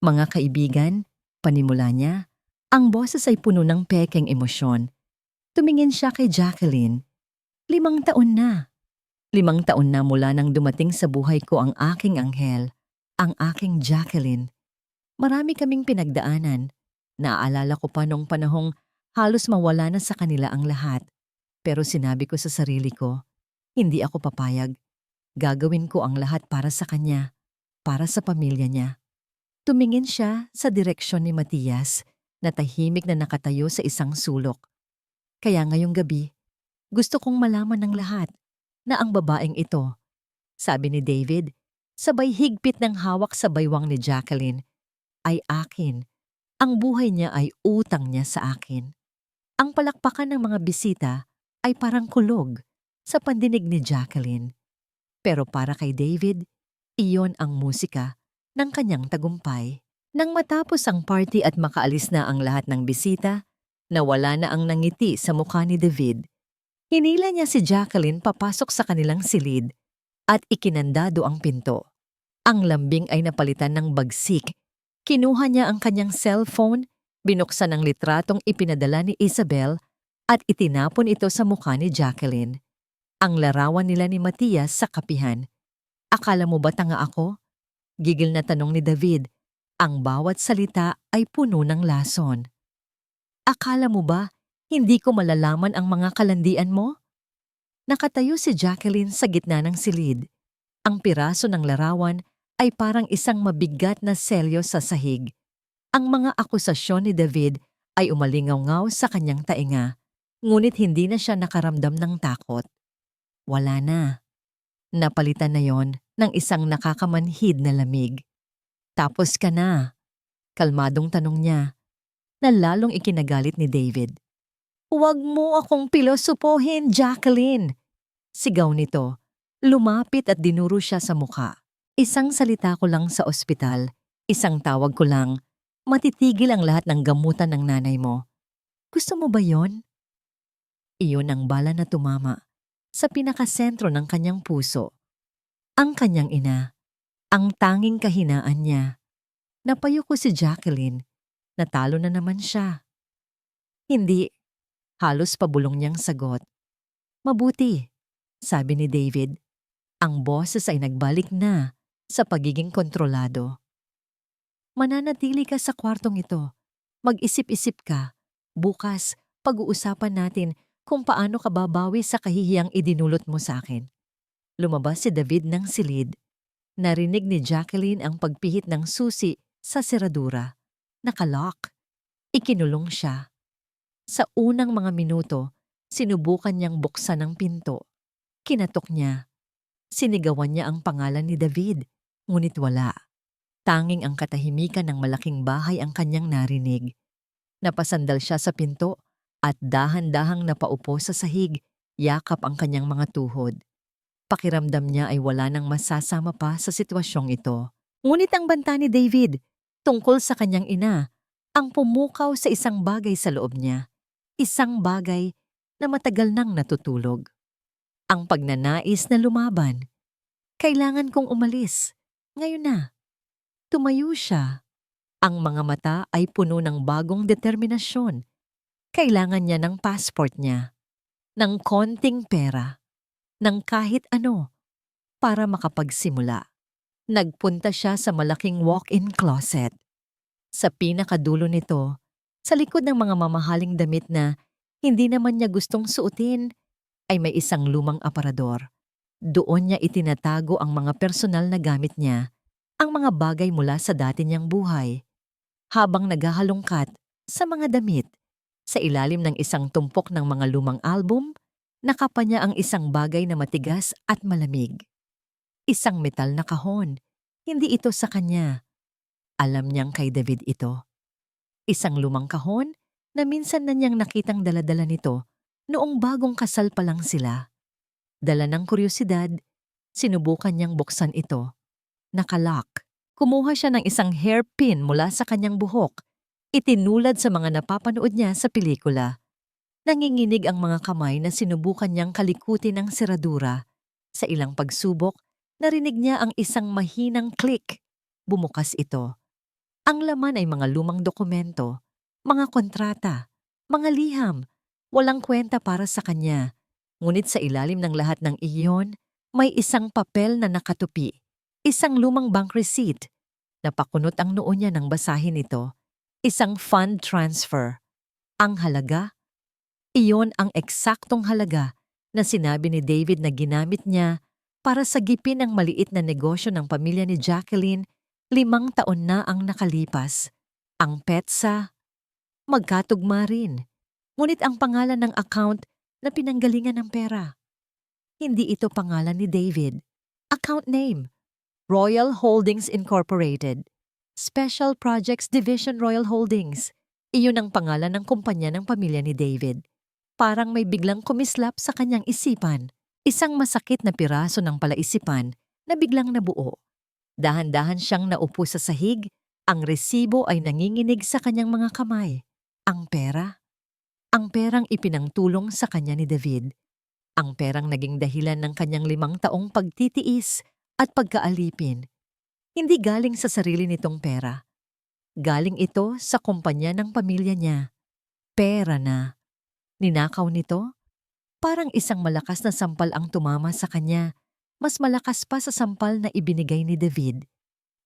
"Mga kaibigan," panimula niya, ang boses ay puno ng pekeng emosyon. Tumingin siya kay Jacqueline. 5 taon na. 5 taon na mula nang dumating sa buhay ko ang aking anghel, ang aking Jacqueline. Marami kaming pinagdaanan. Naaalala ko pa noong panahong halos mawala na sa kanila ang lahat. Pero sinabi ko sa sarili ko, hindi ako papayag. Gagawin ko ang lahat para sa kanya, para sa pamilya niya. Tumingin siya sa direksyon ni Matias na tahimik na nakatayo sa isang sulok. "Kaya ngayong gabi, gusto kong malaman ng lahat na ang babaeng ito," sabi ni David, sabay higpit ng hawak sa baywang ni Jacqueline, "ay akin. Ang buhay niya ay utang niya sa akin." Ang palakpakan ng mga bisita ay parang kulog sa pandinig ni Jacqueline. Pero para kay David, iyon ang musika ng kanyang tagumpay. Nang matapos ang party at makaalis na ang lahat ng bisita, nawala na ang nangiti sa mukha ni David. Hinila niya si Jacqueline papasok sa kanilang silid at ikinandado ang pinto. Ang lambing ay napalitan ng bagsik. Kinuha niya ang kanyang cellphone, binuksan ang litratong ipinadala ni Isabel at itinapon ito sa mukha ni Jacqueline. Ang larawan nila ni Matias sa kapihan. "Akala mo ba tanga ako?" Gigil na tanong ni David. Ang bawat salita ay puno ng lason. "Akala mo ba hindi ko malalaman ang mga kalandian mo?" Nakatayo si Jacqueline sa gitna ng silid. Ang piraso ng larawan ay parang isang mabigat na selyo sa sahig. Ang mga akusasyon ni David ay umalingaw-ngaw sa kanyang tainga, ngunit hindi na siya nakaramdam ng takot. Wala na. Napalitan na yon ng isang nakakamanhid na lamig. "Tapos ka na?" Kalmadong tanong niya, na lalong ikinagalit ni David. "Huwag mo akong pilosopohin, Jacqueline!" Sigaw nito. Lumapit at dinuro siya sa mukha. "Isang salita ko lang sa ospital, isang tawag ko lang, matitigil ang lahat ng gamutan ng nanay mo. Gusto mo ba yon?" Iyon ang bala na tumama sa pinakasentro ng kanyang puso. Ang kanyang ina, ang tanging kahinaan niya. Napayuko si Jacqueline. Natalo na naman siya. "Hindi," halos pabulong niyang sagot. "Mabuti," sabi ni David. Ang boses ay nagbalik na sa pagiging kontrolado. "Mananatili ka sa kwartong ito. Mag-isip-isip ka. Bukas, pag-uusapan natin kung paano ka babawi sa kahihiyang idinulot mo sa akin." Lumabas si David ng silid. Narinig ni Jacqueline ang pagpihit ng susi sa seradura. Nakalock. Ikinulong siya. Sa unang mga minuto, sinubukan niyang buksan ang pinto. Kinatok niya. Sinigawan niya ang pangalan ni David, ngunit wala. Tanging ang katahimikan ng malaking bahay ang kanyang narinig. Napasandal siya sa pinto at dahan-dahang napaupo sa sahig, yakap ang kanyang mga tuhod. Pakiramdam niya ay wala nang masasama pa sa sitwasyong ito. Ngunit ang banta ni David, tungkol sa kanyang ina, ang pumukaw sa isang bagay sa loob niya. Isang bagay na matagal nang natutulog. Ang pagnanais na lumaban. Kailangan kong umalis. Ngayon na. Tumayo siya. Ang mga mata ay puno ng bagong determinasyon. Kailangan niya ng passport niya, ng konting pera, ng kahit ano para makapagsimula. Nagpunta siya sa malaking walk-in closet. Sa pinakadulo nito, sa likod ng mga mamahaling damit na hindi naman niya gustong suotin, ay may isang lumang aparador. Doon niya itinatago ang mga personal na gamit niya, ang mga bagay mula sa dati niyang buhay. Habang naghahalongkat sa mga damit, sa ilalim ng isang tumpok ng mga lumang album, nakapa niya ang isang bagay na matigas at malamig. Isang metal na kahon. Hindi ito sa kanya. Alam niyang kay David ito. Isang lumang kahon na minsan na niyang nakitang daladala nito noong bagong kasal pa lang sila. Dala ng kuryosidad, sinubukan niyang buksan ito. Nakalock. Kumuha siya ng isang hairpin mula sa kanyang buhok. Itinulad sa mga napapanood niya sa pelikula. Nanginginig ang mga kamay na sinubukan niyang kalikutin ng seradura. Sa ilang pagsubok, narinig niya ang isang mahinang click. Bumukas ito. Ang laman ay mga lumang dokumento, mga kontrata, mga liham, walang kwenta para sa kanya. Ngunit sa ilalim ng lahat ng iyon, may isang papel na nakatupi. Isang lumang bank receipt. Napakunot ang noo niya nang basahin ito. Isang fund transfer. Ang halaga? Iyon ang eksaktong halaga na sinabi ni David na ginamit niya para sagipin ang maliit na negosyo ng pamilya ni Jacqueline. 5 taon na ang nakalipas. Ang petsa, magkatugma rin. Ngunit ang pangalan ng account na pinanggalingan ng pera. Hindi ito pangalan ni David. Account name, Royal Holdings Incorporated. Special Projects Division Royal Holdings. Iyon ang pangalan ng kumpanya ng pamilya ni David. Parang may biglang kumislap sa kanyang isipan. Isang masakit na piraso ng palaisipan na biglang nabuo. Dahan-dahan siyang naupo sa sahig. Ang resibo ay nanginginig sa kanyang mga kamay. Ang pera? Ang perang ipinangtulong sa kanya ni David. Ang perang naging dahilan ng kanyang 5 taong pagtitiis at pagkaalipin. Hindi galing sa sarili nitong pera. Galing ito sa kumpanya ng pamilya niya. Pera na. Ninakaw nito? Parang isang malakas na sampal ang tumama sa kanya. Mas malakas pa sa sampal na ibinigay ni David.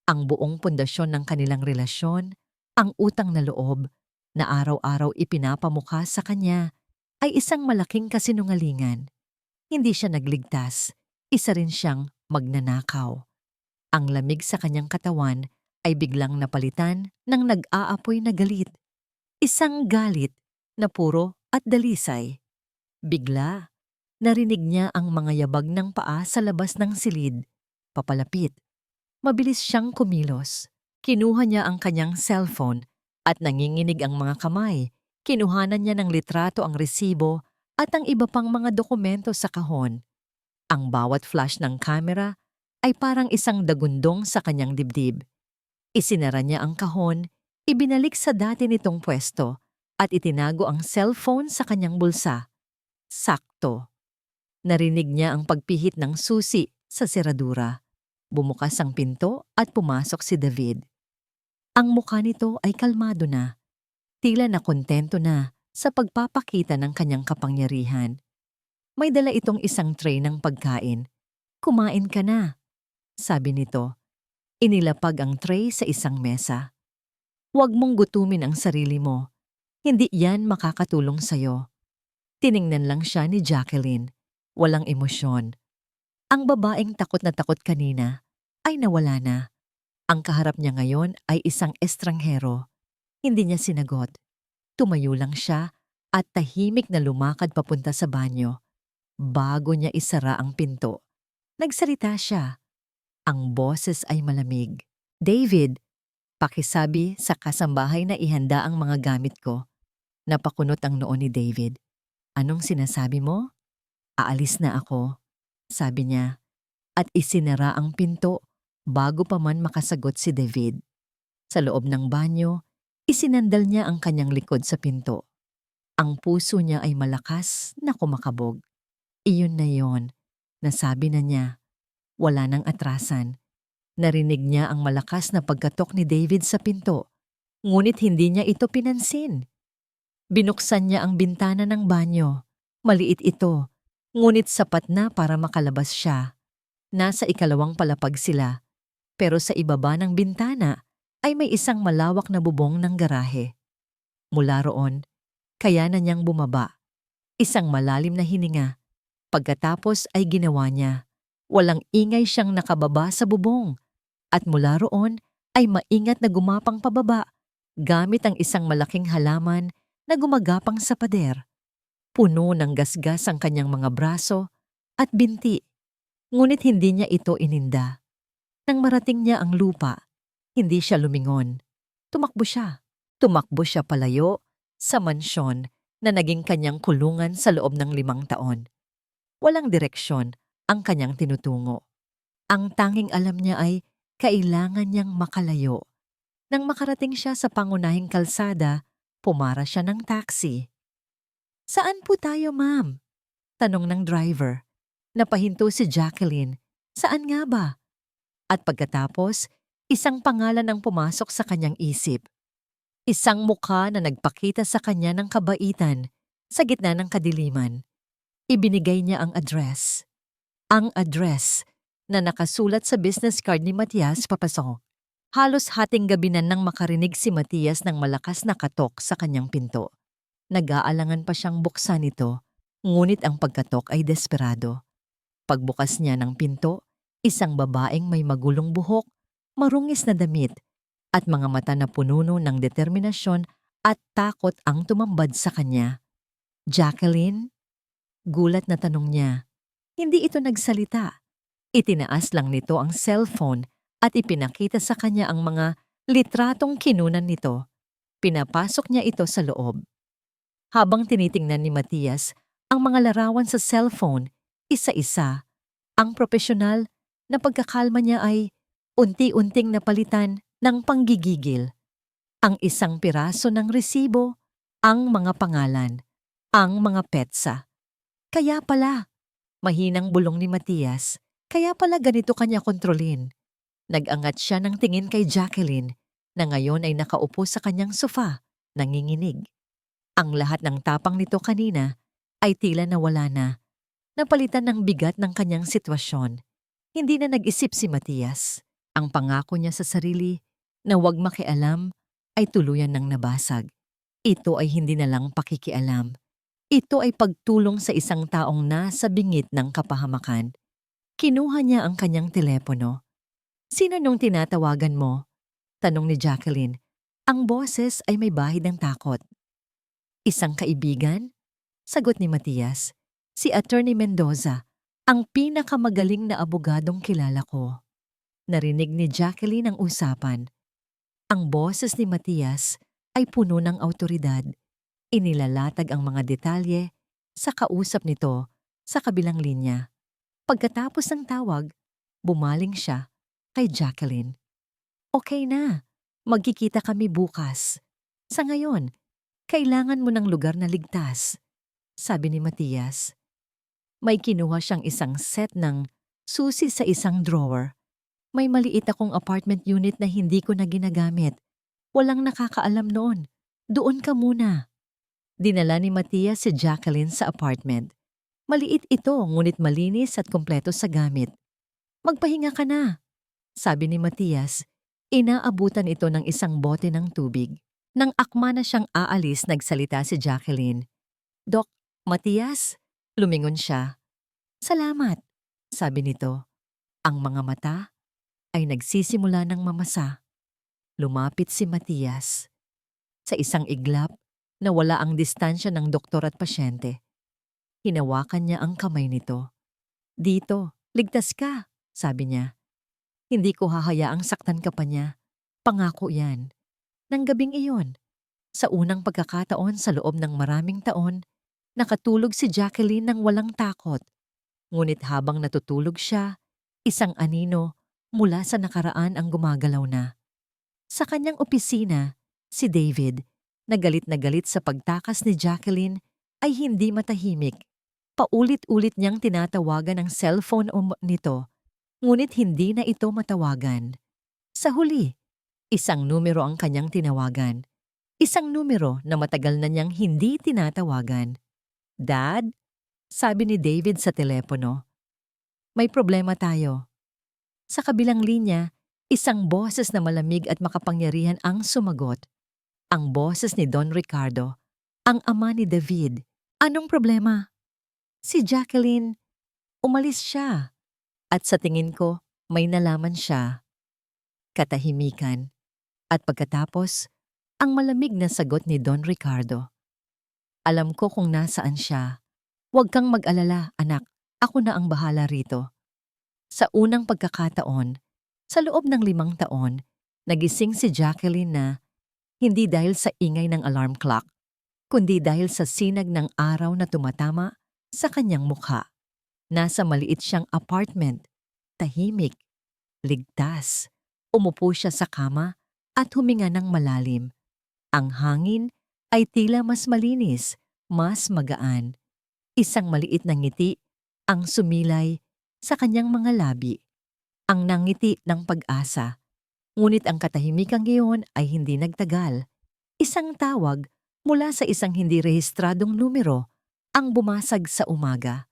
Ang buong pundasyon ng kanilang relasyon, ang utang na loob, na araw-araw ipinapamukha sa kanya, ay isang malaking kasinungalingan. Hindi siya nagligtas. Isa rin siyang magnanakaw. Ang lamig sa kanyang katawan ay biglang napalitan ng nag-aapoy na galit. Isang galit na puro at dalisay. Bigla, narinig niya ang mga yabag ng paa sa labas ng silid. Papalapit. Mabilis siyang kumilos. Kinuha niya ang kanyang cellphone at nanginginig ang mga kamay. Kinuhanan niya ng litrato ang resibo at ang iba pang mga dokumento sa kahon. Ang bawat flash ng camera ay parang isang dagundong sa kanyang dibdib. Isinara niya ang kahon, ibinalik sa dati nitong pwesto at itinago ang cellphone sa kanyang bulsa. Sakto. Narinig niya ang pagpihit ng susi sa seradura. Bumukas ang pinto at pumasok si David. Ang mukha nito ay kalmado na. Tila na kontento na sa pagpapakita ng kanyang kapangyarihan. May dala itong isang tray ng pagkain. Kumain ka na, sabi nito. Inilapag ang tray sa isang mesa. Huwag mong gutumin ang sarili mo. Hindi yan makakatulong sa'yo. Tiningnan lang siya ni Jacqueline. Walang emosyon. Ang babaeng takot na takot kanina ay nawala na. Ang kaharap niya ngayon ay isang estranghero. Hindi niya sinagot. Tumayo lang siya at tahimik na lumakad papunta sa banyo. Bago niya isara ang pinto, nagsalita siya. Ang boses ay malamig. "David, pakisabi sa kasambahay na ihanda ang mga gamit ko." Napakunot ang noo ni David. "Anong sinasabi mo?" "Aalis na ako," sabi niya, at isinara ang pinto bago pa man makasagot si David. Sa loob ng banyo, isinandal niya ang kanyang likod sa pinto. Ang puso niya ay malakas na kumakabog. Iyon na yon, nasabi na niya. Wala nang atrasan. Narinig niya ang malakas na pagkatok ni David sa pinto, ngunit hindi niya ito pinansin. Binuksan niya ang bintana ng banyo. Maliit ito, ngunit sapat na para makalabas siya. Nasa ikalawang palapag sila, pero sa ibaba ng bintana ay may isang malawak na bubong ng garahe. Mula roon, kaya na niyang bumaba. Isang malalim na hininga. Pagkatapos ay ginawa niya. Walang ingay siyang nakababa sa bubong. At mula roon ay maingat na gumapang pababa gamit ang isang malaking halaman na gumagapang sa pader. Puno ng gasgas ang kanyang mga braso at binti. Ngunit hindi niya ito ininda. Nang marating niya ang lupa, hindi siya lumingon. Tumakbo siya. Tumakbo siya palayo sa mansyon na naging kanyang kulungan sa loob ng 5 taon. Walang direksyon ang kanyang tinutungo. Ang tanging alam niya ay kailangan niyang makalayo. Nang makarating siya sa pangunahing kalsada, pumara siya ng taxi. "Saan po tayo, ma'am?" tanong ng driver. Napahinto si Jacqueline. Saan nga ba? At pagkatapos, isang pangalan ang pumasok sa kanyang isip. Isang mukha na nagpakita sa kanya ng kabaitan sa gitna ng kadiliman. Ibinigay niya ang address. Ang address na nakasulat sa business card ni Matias papasok. Halos hating gabi na nang makarinig si Matias ng malakas na katok sa kanyang pinto. Nag-aalangan pa siyang buksan ito, ngunit ang pagkatok ay desperado. Pagbukas niya ng pinto, isang babaeng may magulong buhok, marungis na damit, at mga mata na pununo ng determinasyon at takot ang tumambad sa kanya. "Jacqueline?" Gulat na tanong niya. Hindi ito nagsalita. Itinaas lang nito ang cellphone at ipinakita sa kanya ang mga litratong kinunan nito. Pinapasok niya ito sa loob. Habang tinitingnan ni Matias ang mga larawan sa cellphone, isa-isa, ang propesyonal na pagkakalma niya ay unti-unting napalitan ng panggigigil. Ang isang piraso ng resibo, ang mga pangalan, ang mga petsa. Kaya pala, mahinang bulong ni Matias, kaya pala ganito kanya kontrolin. Nag-angat siya ng tingin kay Jacqueline na ngayon ay nakaupo sa kanyang sofa, nanginginig. Ang lahat ng tapang nito kanina ay tila nawala na, napalitan ng bigat ng kanyang sitwasyon. Hindi na nag-isip si Matias. Ang pangako niya sa sarili na huwag makialam ay tuluyan ng nabasag. Ito ay hindi na lang pakikialam. Ito ay pagtulong sa isang taong nasa bingit ng kapahamakan. Kinuha niya ang kanyang telepono. "Sino nung tinatawagan mo?" tanong ni Jacqueline. Ang boses ay may bahid ng takot. "Isang kaibigan?" sagot ni Matias. "Si Attorney Mendoza, ang pinakamagaling na abogadong kilala ko." Narinig ni Jacqueline ang usapan. Ang boses ni Matias ay puno ng awtoridad. Inilalatag ang mga detalye sa kausap nito sa kabilang linya. Pagkatapos ng tawag, bumaling siya kay Jacqueline. "Okay na, magkikita kami bukas. Sa ngayon, kailangan mo ng lugar na ligtas," sabi ni Matias. May kinuha siyang isang set ng susi sa isang drawer. "May maliit akong apartment unit na hindi ko na ginagamit. Walang nakakaalam noon. Doon ka muna." Dinala ni Matias si Jacqueline sa apartment. Maliit ito ngunit malinis at kumpleto sa gamit. "Magpahinga ka na," sabi ni Matias. Inaabutan ito ng isang bote ng tubig. Nang akma na siyang aalis, nagsalita si Jacqueline. "Doc, Matias?" Lumingon siya. "Salamat," sabi nito. Ang mga mata ay nagsisimula ng mamasa. Lumapit si Matias. Sa isang iglap na wala ang distansya ng doktor at pasyente, hinawakan niya ang kamay nito. "Dito, ligtas ka," sabi niya. "Hindi ko hahayaang saktan ka pa niya. Pangako yan." Nang gabing iyon, sa unang pagkakataon sa loob ng maraming taon, nakatulog si Jacqueline ng walang takot. Ngunit habang natutulog siya, isang anino mula sa nakaraan ang gumagalaw na. Sa kanyang opisina, si David, na galit sa pagtakas ni Jacqueline, ay hindi matahimik. Paulit-ulit niyang tinatawagan ang cellphone nito, ngunit hindi na ito matawagan. Sa huli, isang numero ang kanyang tinawagan. Isang numero na matagal na niyang hindi tinatawagan. "Dad?" sabi ni David sa telepono. "May problema tayo." Sa kabilang linya, isang boses na malamig at makapangyarihan ang sumagot. Ang boses ni Don Ricardo, ang ama ni David. "Anong problema?" "Si Jacqueline, umalis siya." At sa tingin ko, may nalaman siya. Katahimikan. At pagkatapos, ang malamig na sagot ni Don Ricardo. "Alam ko kung nasaan siya. Huwag kang mag-alala, anak. Ako na ang bahala rito." Sa unang pagkakataon, sa loob ng 5 taon, nagising si Jacqueline na hindi dahil sa ingay ng alarm clock, kundi dahil sa sinag ng araw na tumatama sa kanyang mukha. Nasa maliit siyang apartment, tahimik, ligtas. Umupo siya sa kama at huminga ng malalim. Ang hangin ay tila mas malinis, mas magaan. Isang maliit na ngiti ang sumilay sa kanyang mga labi. Ang nangiti ng pag-asa. Ngunit ang katahimikang iyon ay hindi nagtagal. Isang tawag mula sa isang hindi rehistradong numero ang bumasag sa umaga.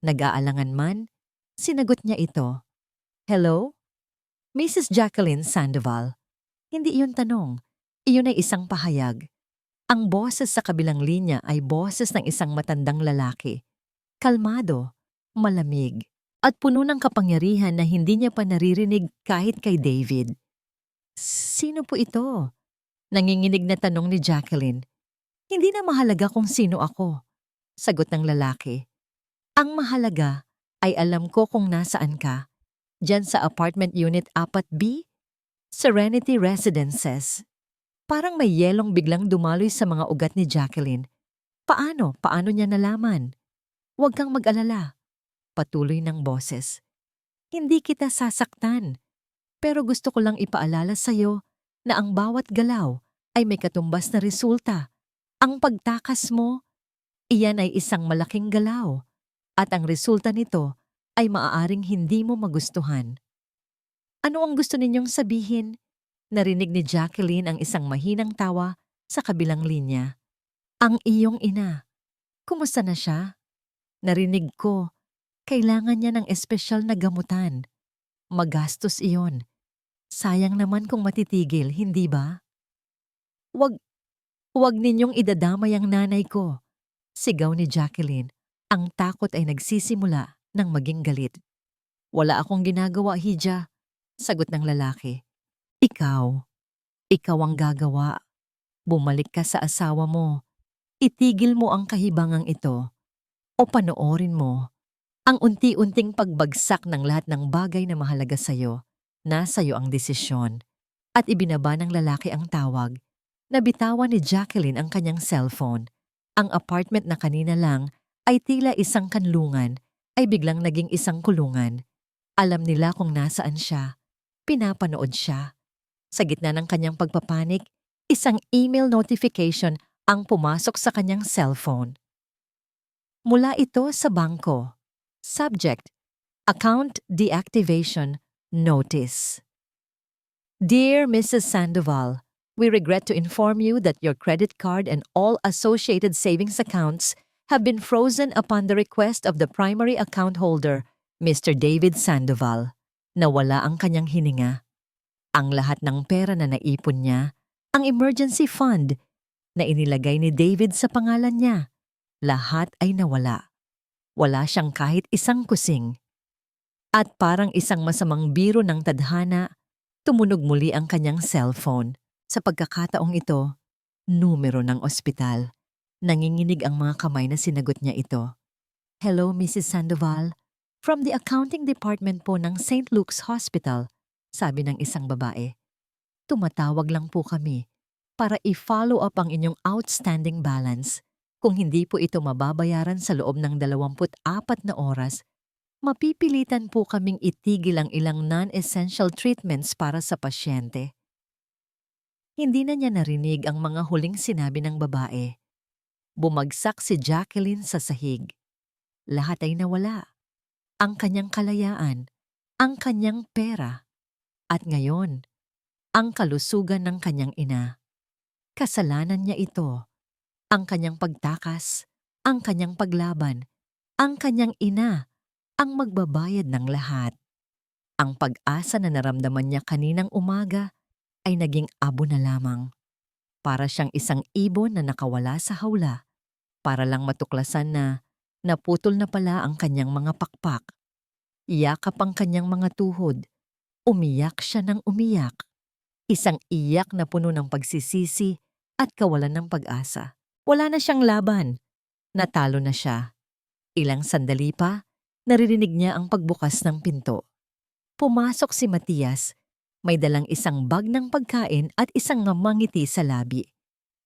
Nag-aalangan man, sinagot niya ito. "Hello? Mrs. Jacqueline Sandoval." Hindi iyon tanong. Iyon ay isang pahayag. Ang boses sa kabilang linya ay boses ng isang matandang lalaki. Kalmado, malamig, at puno ng kapangyarihan na hindi niya pa naririnig kahit kay David. "Sino po ito?" Nanginginig na tanong ni Jacqueline. "Hindi na mahalaga kung sino ako," sagot ng lalaki. "Ang mahalaga ay alam ko kung nasaan ka. Diyan sa apartment unit 4B, Serenity Residences." Parang may yelong biglang dumaloy sa mga ugat ni Jacqueline. Paano niya nalaman? "Huwag kang mag-alala," patuloy ng boses. "Hindi kita sasaktan. Pero gusto ko lang ipaalala sa'yo na ang bawat galaw ay may katumbas na resulta. Ang pagtakas mo, iyan ay isang malaking galaw. At ang resulta nito ay maaaring hindi mo magustuhan." "Ano ang gusto ninyong sabihin?" Narinig ni Jacqueline ang isang mahinang tawa sa kabilang linya. "Ang iyong ina. Kumusta na siya?" "Narinig ko, kailangan niya ng espesyal na gamutan. Magastos iyon. Sayang naman kung matitigil, hindi ba?" "Wag, wag ninyong idadamay ang nanay ko," sigaw ni Jacqueline. Ang takot ay nagsisimula ng maging galit. "Wala akong ginagawa, Hija," sagot ng lalaki. Ikaw ang gagawa. Bumalik ka sa asawa mo. Itigil mo ang kahibangang ito. O panoorin mo ang unti-unting pagbagsak ng lahat ng bagay na mahalaga sa'yo. Nasa'yo ang desisyon." At ibinaba ng lalaki ang tawag. Nabitawan ni Jacqueline ang kanyang cellphone. Ang apartment na kanina lang ay tila isang kanlungan ay biglang naging isang kulungan. Alam nila kung nasaan siya. Pinapanood siya. Sa gitna ng kanyang pagpapanik, isang email notification ang pumasok sa kanyang cellphone. Mula ito sa bangko. Subject: Account Deactivation Notice. "Dear Mrs. Sandoval, we regret to inform you that your credit card and all associated savings accounts have been frozen upon the request of the primary account holder, Mr. David Sandoval." Nawala ang kanyang hininga. Ang lahat ng pera na naipon niya, ang emergency fund na inilagay ni David sa pangalan niya, lahat ay nawala. Wala siyang kahit isang kusing. At parang isang masamang biro ng tadhana, tumunog muli ang kanyang cellphone. Sa pagkakataong ito, numero ng ospital. Nanginginig ang mga kamay na sinagot niya ito. Hello, Mrs. Sandoval. From the accounting department po ng St. Luke's Hospital, sabi ng isang babae. Tumatawag lang po kami para i-follow up ang inyong outstanding balance. Kung hindi po ito mababayaran sa loob ng 24 na oras, mapipilitan po kaming itigil ang ilang non-essential treatments para sa pasyente. Hindi na niya narinig ang mga huling sinabi ng babae. Bumagsak si Jacqueline sa sahig. Lahat ay nawala. Ang kanyang kalayaan, ang kanyang pera, at ngayon, ang kalusugan ng kanyang ina. Kasalanan niya ito. Ang kanyang pagtakas, ang kanyang paglaban, ang kanyang ina, ang magbabayad ng lahat. Ang pag-asa na naramdaman niya kaninang umaga ay naging abo na lamang. Para siyang isang ibon na nakawala sa hawla, para lang matuklasan na naputol na pala ang kanyang mga pakpak. Yakap ang kanyang mga tuhod. Umiyak siya ng umiyak. Isang iyak na puno ng pagsisisi at kawalan ng pag-asa. Wala na siyang laban. Natalo na siya. Ilang sandali pa, naririnig niya ang pagbukas ng pinto. Pumasok si Matias. May dalang isang bag ng pagkain at isang ngiti sa labi.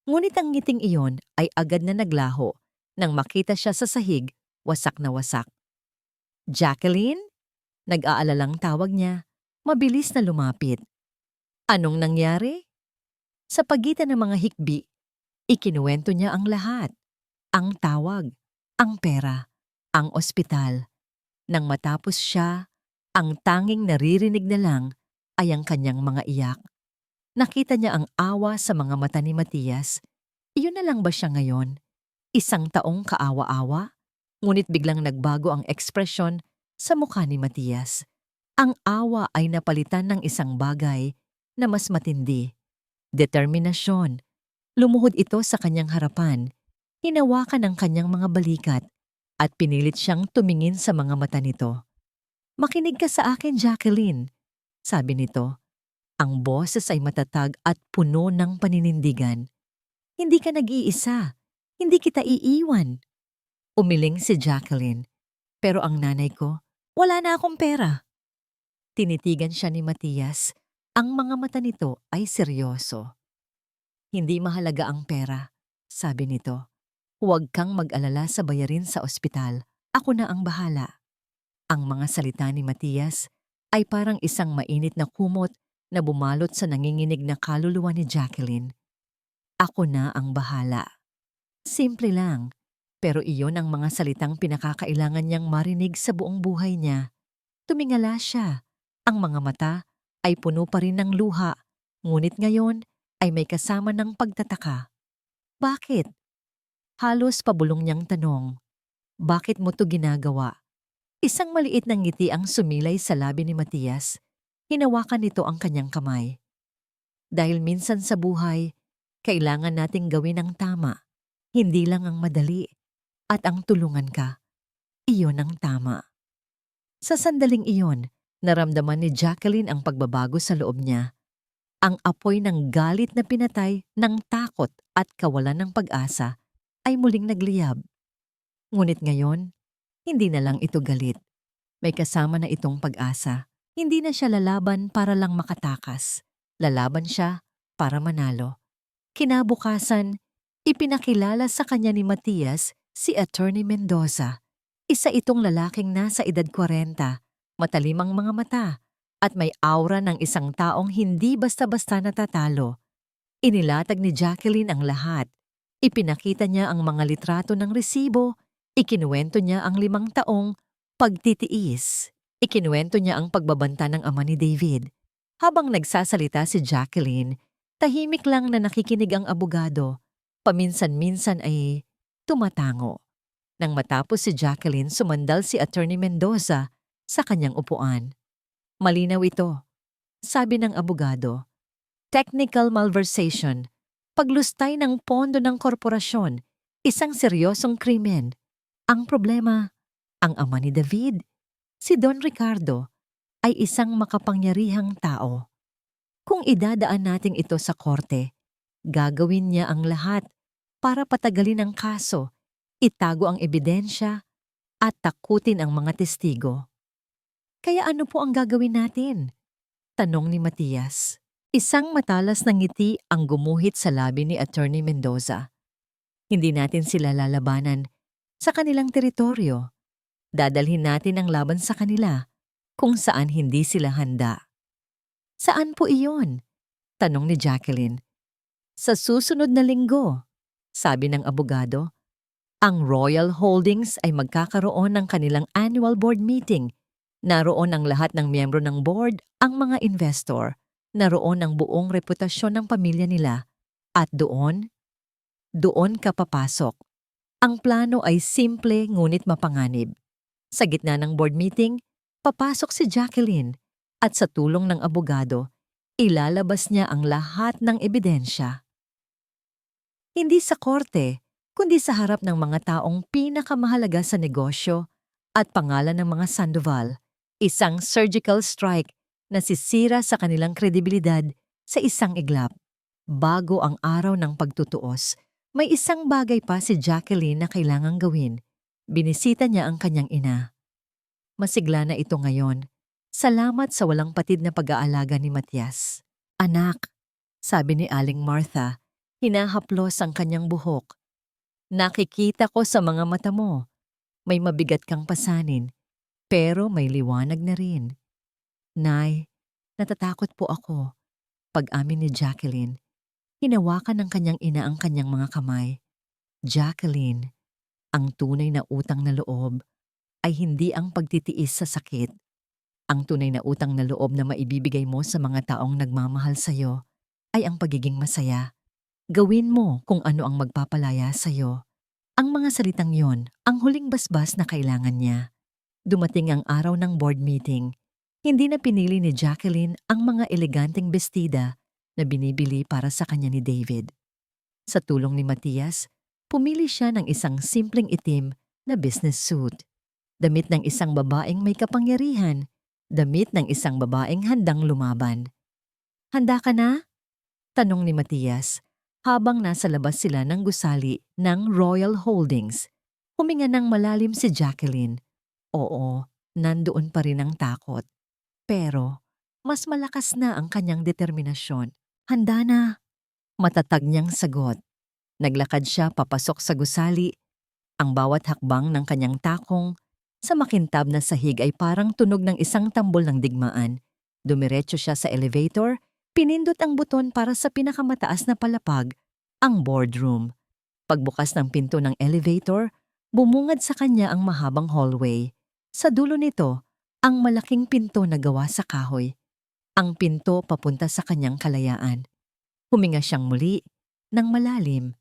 Ngunit ang ngiting iyon ay agad na naglaho nang makita siya sa sahig, wasak na wasak. Jacqueline? Nag-aalalang tawag niya. Mabilis na lumapit. Anong nangyari? Sa pagitan ng mga hikbi, ikinuwento niya ang lahat. Ang tawag, ang pera, ang ospital. Nang matapos siya, ang tanging naririnig na lang ay ang kanyang mga iyak. Nakita niya ang awa sa mga mata ni Matias. Iyon na lang ba siya ngayon? Isang taong kaawa-awa? Ngunit biglang nagbago ang ekspresyon sa mukha ni Matias. Ang awa ay napalitan ng isang bagay na mas matindi. Determinasyon. Lumuhod ito sa kanyang harapan, hinawakan ang kanyang mga balikat at pinilit siyang tumingin sa mga mata nito. Makinig ka sa akin, Jacqueline, sabi nito. Ang boses ay matatag at puno ng paninindigan. Hindi ka nag-iisa, hindi kita iiwan. Umiling si Jacqueline, pero ang nanay ko, wala na akong pera. Tinitigan siya ni Matias. Ang mga mata nito ay seryoso. Hindi mahalaga ang pera, sabi nito. Huwag kang mag-alala sa bayarin sa ospital. Ako na ang bahala. Ang mga salita ni Matias ay parang isang mainit na kumot na bumalot sa nanginginig na kaluluwa ni Jacqueline. Ako na ang bahala. Simple lang, pero iyon ang mga salitang pinakakailangan niyang marinig sa buong buhay niya. Tumingala siya. Ang mga mata ay puno pa rin ng luha, ngunit ngayon ay may kasama ng pagtataka. Bakit? Halos pabulong niyang tanong. Bakit mo to ginagawa? Isang maliit na ngiti ang sumilay sa labi ni Matias. Hinawakan nito ang kanyang kamay. Dahil minsan sa buhay, kailangan nating gawin ang tama. Hindi lang ang madali. At ang tulungan ka. Iyon ang tama. Sa sandaling iyon, naramdaman ni Jacqueline ang pagbabago sa loob niya. Ang apoy ng galit na pinatay ng takot at kawalan ng pag-asa ay muling nagliyab. Ngunit ngayon, hindi na lang ito galit. May kasama na itong pag-asa. Hindi na siya lalaban para lang makatakas. Lalaban siya para manalo. Kinabukasan, ipinakilala sa kanya ni Matias si Attorney Mendoza. Isa itong lalaking nasa edad 40, matalimang mga mata, at may aura ng isang taong hindi basta-basta natatalo. Inilatag ni Jacqueline ang lahat. Ipinakita niya ang mga litrato ng resibo, ikinuwento niya ang 5 taong pagtitiis. Ikinuwento niya ang pagbabanta ng ama ni David. Habang nagsasalita si Jacqueline, tahimik lang na nakikinig ang abogado. Paminsan-minsan ay tumatango. Nang matapos si Jacqueline, sumandal si Attorney Mendoza sa kanyang upuan. Malinaw ito, sabi ng abogado. Technical malversation, paglustay ng pondo ng korporasyon, isang seryosong krimen. Ang problema, ang ama ni David. Si Don Ricardo ay isang makapangyarihang tao. Kung idadaan natin ito sa korte, gagawin niya ang lahat para patagalin ang kaso, itago ang ebidensya, at takutin ang mga testigo. Kaya ano po ang gagawin natin? Tanong ni Matias. Isang matalas na ngiti ang gumuhit sa labi ni Attorney Mendoza. Hindi natin sila lalabanan sa kanilang teritoryo. Dadalhin natin ang laban sa kanila kung saan hindi sila handa. Saan po iyon? Tanong ni Jacqueline. Sa susunod na linggo, sabi ng abogado. Ang Royal Holdings ay magkakaroon ng kanilang annual board meeting. Naroon ang lahat ng miyembro ng board, ang mga investor. Naroon ang buong reputasyon ng pamilya nila. At doon ka papasok. Ang plano ay simple ngunit mapanganib. Sa gitna ng board meeting, papasok si Jacqueline at sa tulong ng abogado, ilalabas niya ang lahat ng ebidensya. Hindi sa korte, kundi sa harap ng mga taong pinakamahalaga sa negosyo at pangalan ng mga Sandoval, isang surgical strike na sisira sa kanilang kredibilidad sa isang iglap. Bago ang araw ng pagtutuos, may isang bagay pa si Jacqueline na kailangang gawin. Binisita niya ang kanyang ina. Masigla na ito ngayon. Salamat sa walang patid na pag-aalaga ni Matias. Anak, sabi ni Aling Martha, hinahaplos ang kanyang buhok. Nakikita ko sa mga mata mo. May mabigat kang pasanin, pero may liwanag na rin. Nay, natatakot po ako. Pag-amin ni Jacqueline, hinawakan ng kanyang ina ang kanyang mga kamay. Jacqueline, ang tunay na utang na loob ay hindi ang pagtitiis sa sakit. Ang tunay na utang na loob na maibibigay mo sa mga taong nagmamahal sa'yo ay ang pagiging masaya. Gawin mo kung ano ang magpapalaya sa'yo. Ang mga salitang yon, ang huling basbas na kailangan niya. Dumating ang araw ng board meeting. Hindi na pinili ni Jacqueline ang mga eleganteng bestida na binibili para sa kanya ni David. Sa tulong ni Matias, pumili siya ng isang simpleng itim na business suit. Damit ng isang babaeng may kapangyarihan, damit ng isang babaeng handang lumaban. Handa ka na? Tanong ni Matias. Habang nasa labas sila ng gusali ng Royal Holdings, huminga ng malalim si Jacqueline. Oo, nandoon pa rin ang takot. Pero, mas malakas na ang kanyang determinasyon. Handa na. Matatag niyang sagot. Naglakad siya papasok sa gusali. Ang bawat hakbang ng kanyang takong sa makintab na sahig ay parang tunog ng isang tambol ng digmaan. Dumiretso siya sa elevator. Pinindot ang buton para sa pinakamataas na palapag, ang boardroom. Pagbukas ng pinto ng elevator, bumungad sa kanya ang mahabang hallway. Sa dulo nito, ang malaking pinto na gawa sa kahoy. Ang pinto papunta sa kanyang kalayaan. Huminga siyang muli, ng malalim,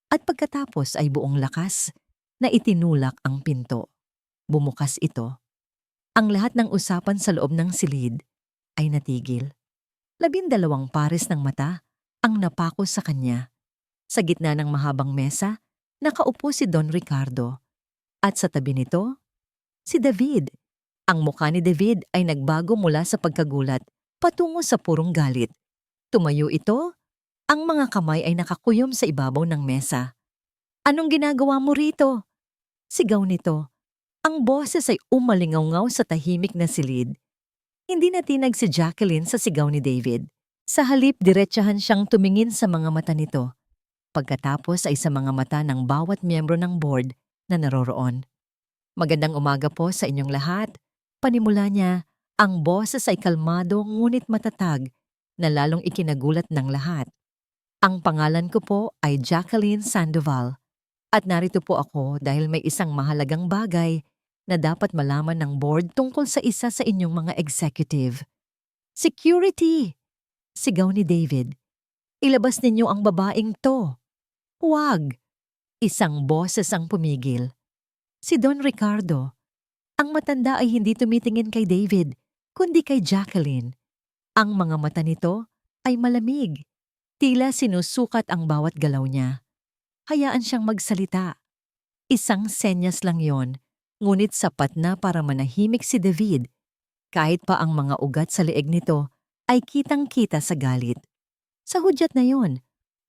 at pagkatapos ay buong lakas na itinulak ang pinto. Bumukas ito. Ang lahat ng usapan sa loob ng silid ay natigil. 12 pares ng mata ang napako sa kanya. Sa gitna ng mahabang mesa, nakaupo si Don Ricardo. At sa tabi nito, si David. Ang mukha ni David ay nagbago mula sa pagkagulat patungo sa purong galit. Tumayo ito, ang mga kamay ay nakakuyom sa ibabaw ng mesa. Anong ginagawa mo rito? Sigaw nito. Ang boses ay umalingaw-ngaw sa tahimik na silid. Hindi natinag si Jacqueline sa sigaw ni David. Sa halip, diretsahan siyang tumingin sa mga mata nito. Pagkatapos ay sa mga mata ng bawat miyembro ng board na naroroon. Magandang umaga po sa inyong lahat. Panimula niya, ang boses ay kalmado ngunit matatag na lalong ikinagulat ng lahat. Ang pangalan ko po ay Jacqueline Sandoval. At narito po ako dahil may isang mahalagang bagay na dapat malaman ng board tungkol sa isa sa inyong mga executive. Security! Sigaw ni David. Ilabas ninyo ang babaeng to. Huwag! Isang boses ang pumigil. Si Don Ricardo. Ang matanda ay hindi tumitingin kay David, kundi kay Jacqueline. Ang mga mata nito ay malamig. Tila sinusukat ang bawat galaw niya. Hayaan siyang magsalita. Isang senyas lang yon Ngunit sapat na para manahimik si David, kahit pa ang mga ugat sa leeg nito ay kitang-kita sa galit. Sa hudyat na yon,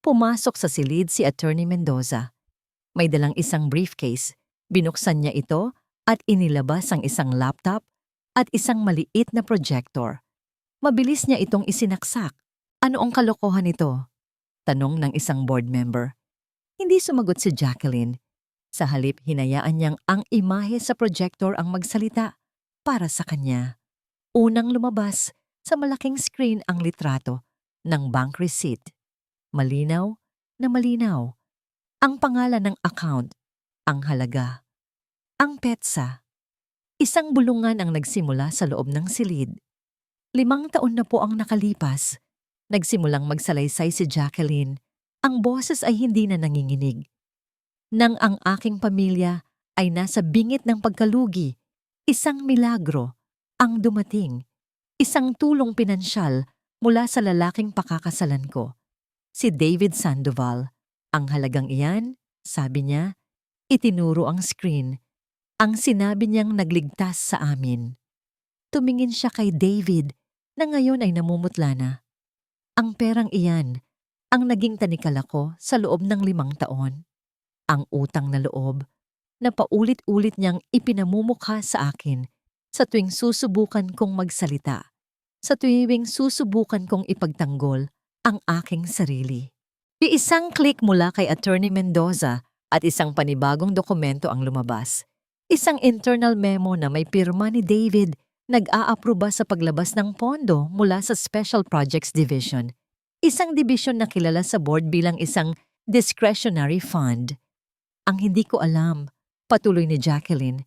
pumasok sa silid si Attorney Mendoza. May dalang isang briefcase, binuksan niya ito at inilabas ang isang laptop at isang maliit na projector. Mabilis niya itong isinaksak. Ano ang kalokohan nito? Tanong ng isang board member. Hindi sumagot si Jacqueline. Sa halip, hinayaan niyang ang imahe sa projector ang magsalita para sa kanya. Unang lumabas sa malaking screen ang litrato ng bank receipt. Malinaw na malinaw. Ang pangalan ng account, ang halaga, ang petsa. Isang bulungan ang nagsimula sa loob ng silid. 5 taon na po ang nakalipas. Nagsimulang magsalaysay si Jacqueline. Ang boses ay hindi na nanginginig. Nang ang aking pamilya ay nasa bingit ng pagkalugi, isang milagro ang dumating. Isang tulong pinansyal mula sa lalaking pakakasalan ko, si David Sandoval. Ang halagang iyan, sabi niya, itinuro ang screen. Ang sinabi niyang nagligtas sa amin. Tumingin siya kay David na ngayon ay namumutla na. Ang perang iyan ang naging tanikala ko sa loob ng 5 taon. Ang utang na loob na paulit-ulit niyang ipinamumukha sa akin sa tuwing susubukan kong magsalita, sa tuwing susubukan kong ipagtanggol ang aking sarili. Isang click mula kay Attorney Mendoza at isang panibagong dokumento ang lumabas. Isang internal memo na may pirma ni David nag-aaproba sa paglabas ng pondo mula sa Special Projects Division. Isang dibisyon na kilala sa board bilang isang discretionary fund. Ang hindi ko alam, patuloy ni Jacqueline,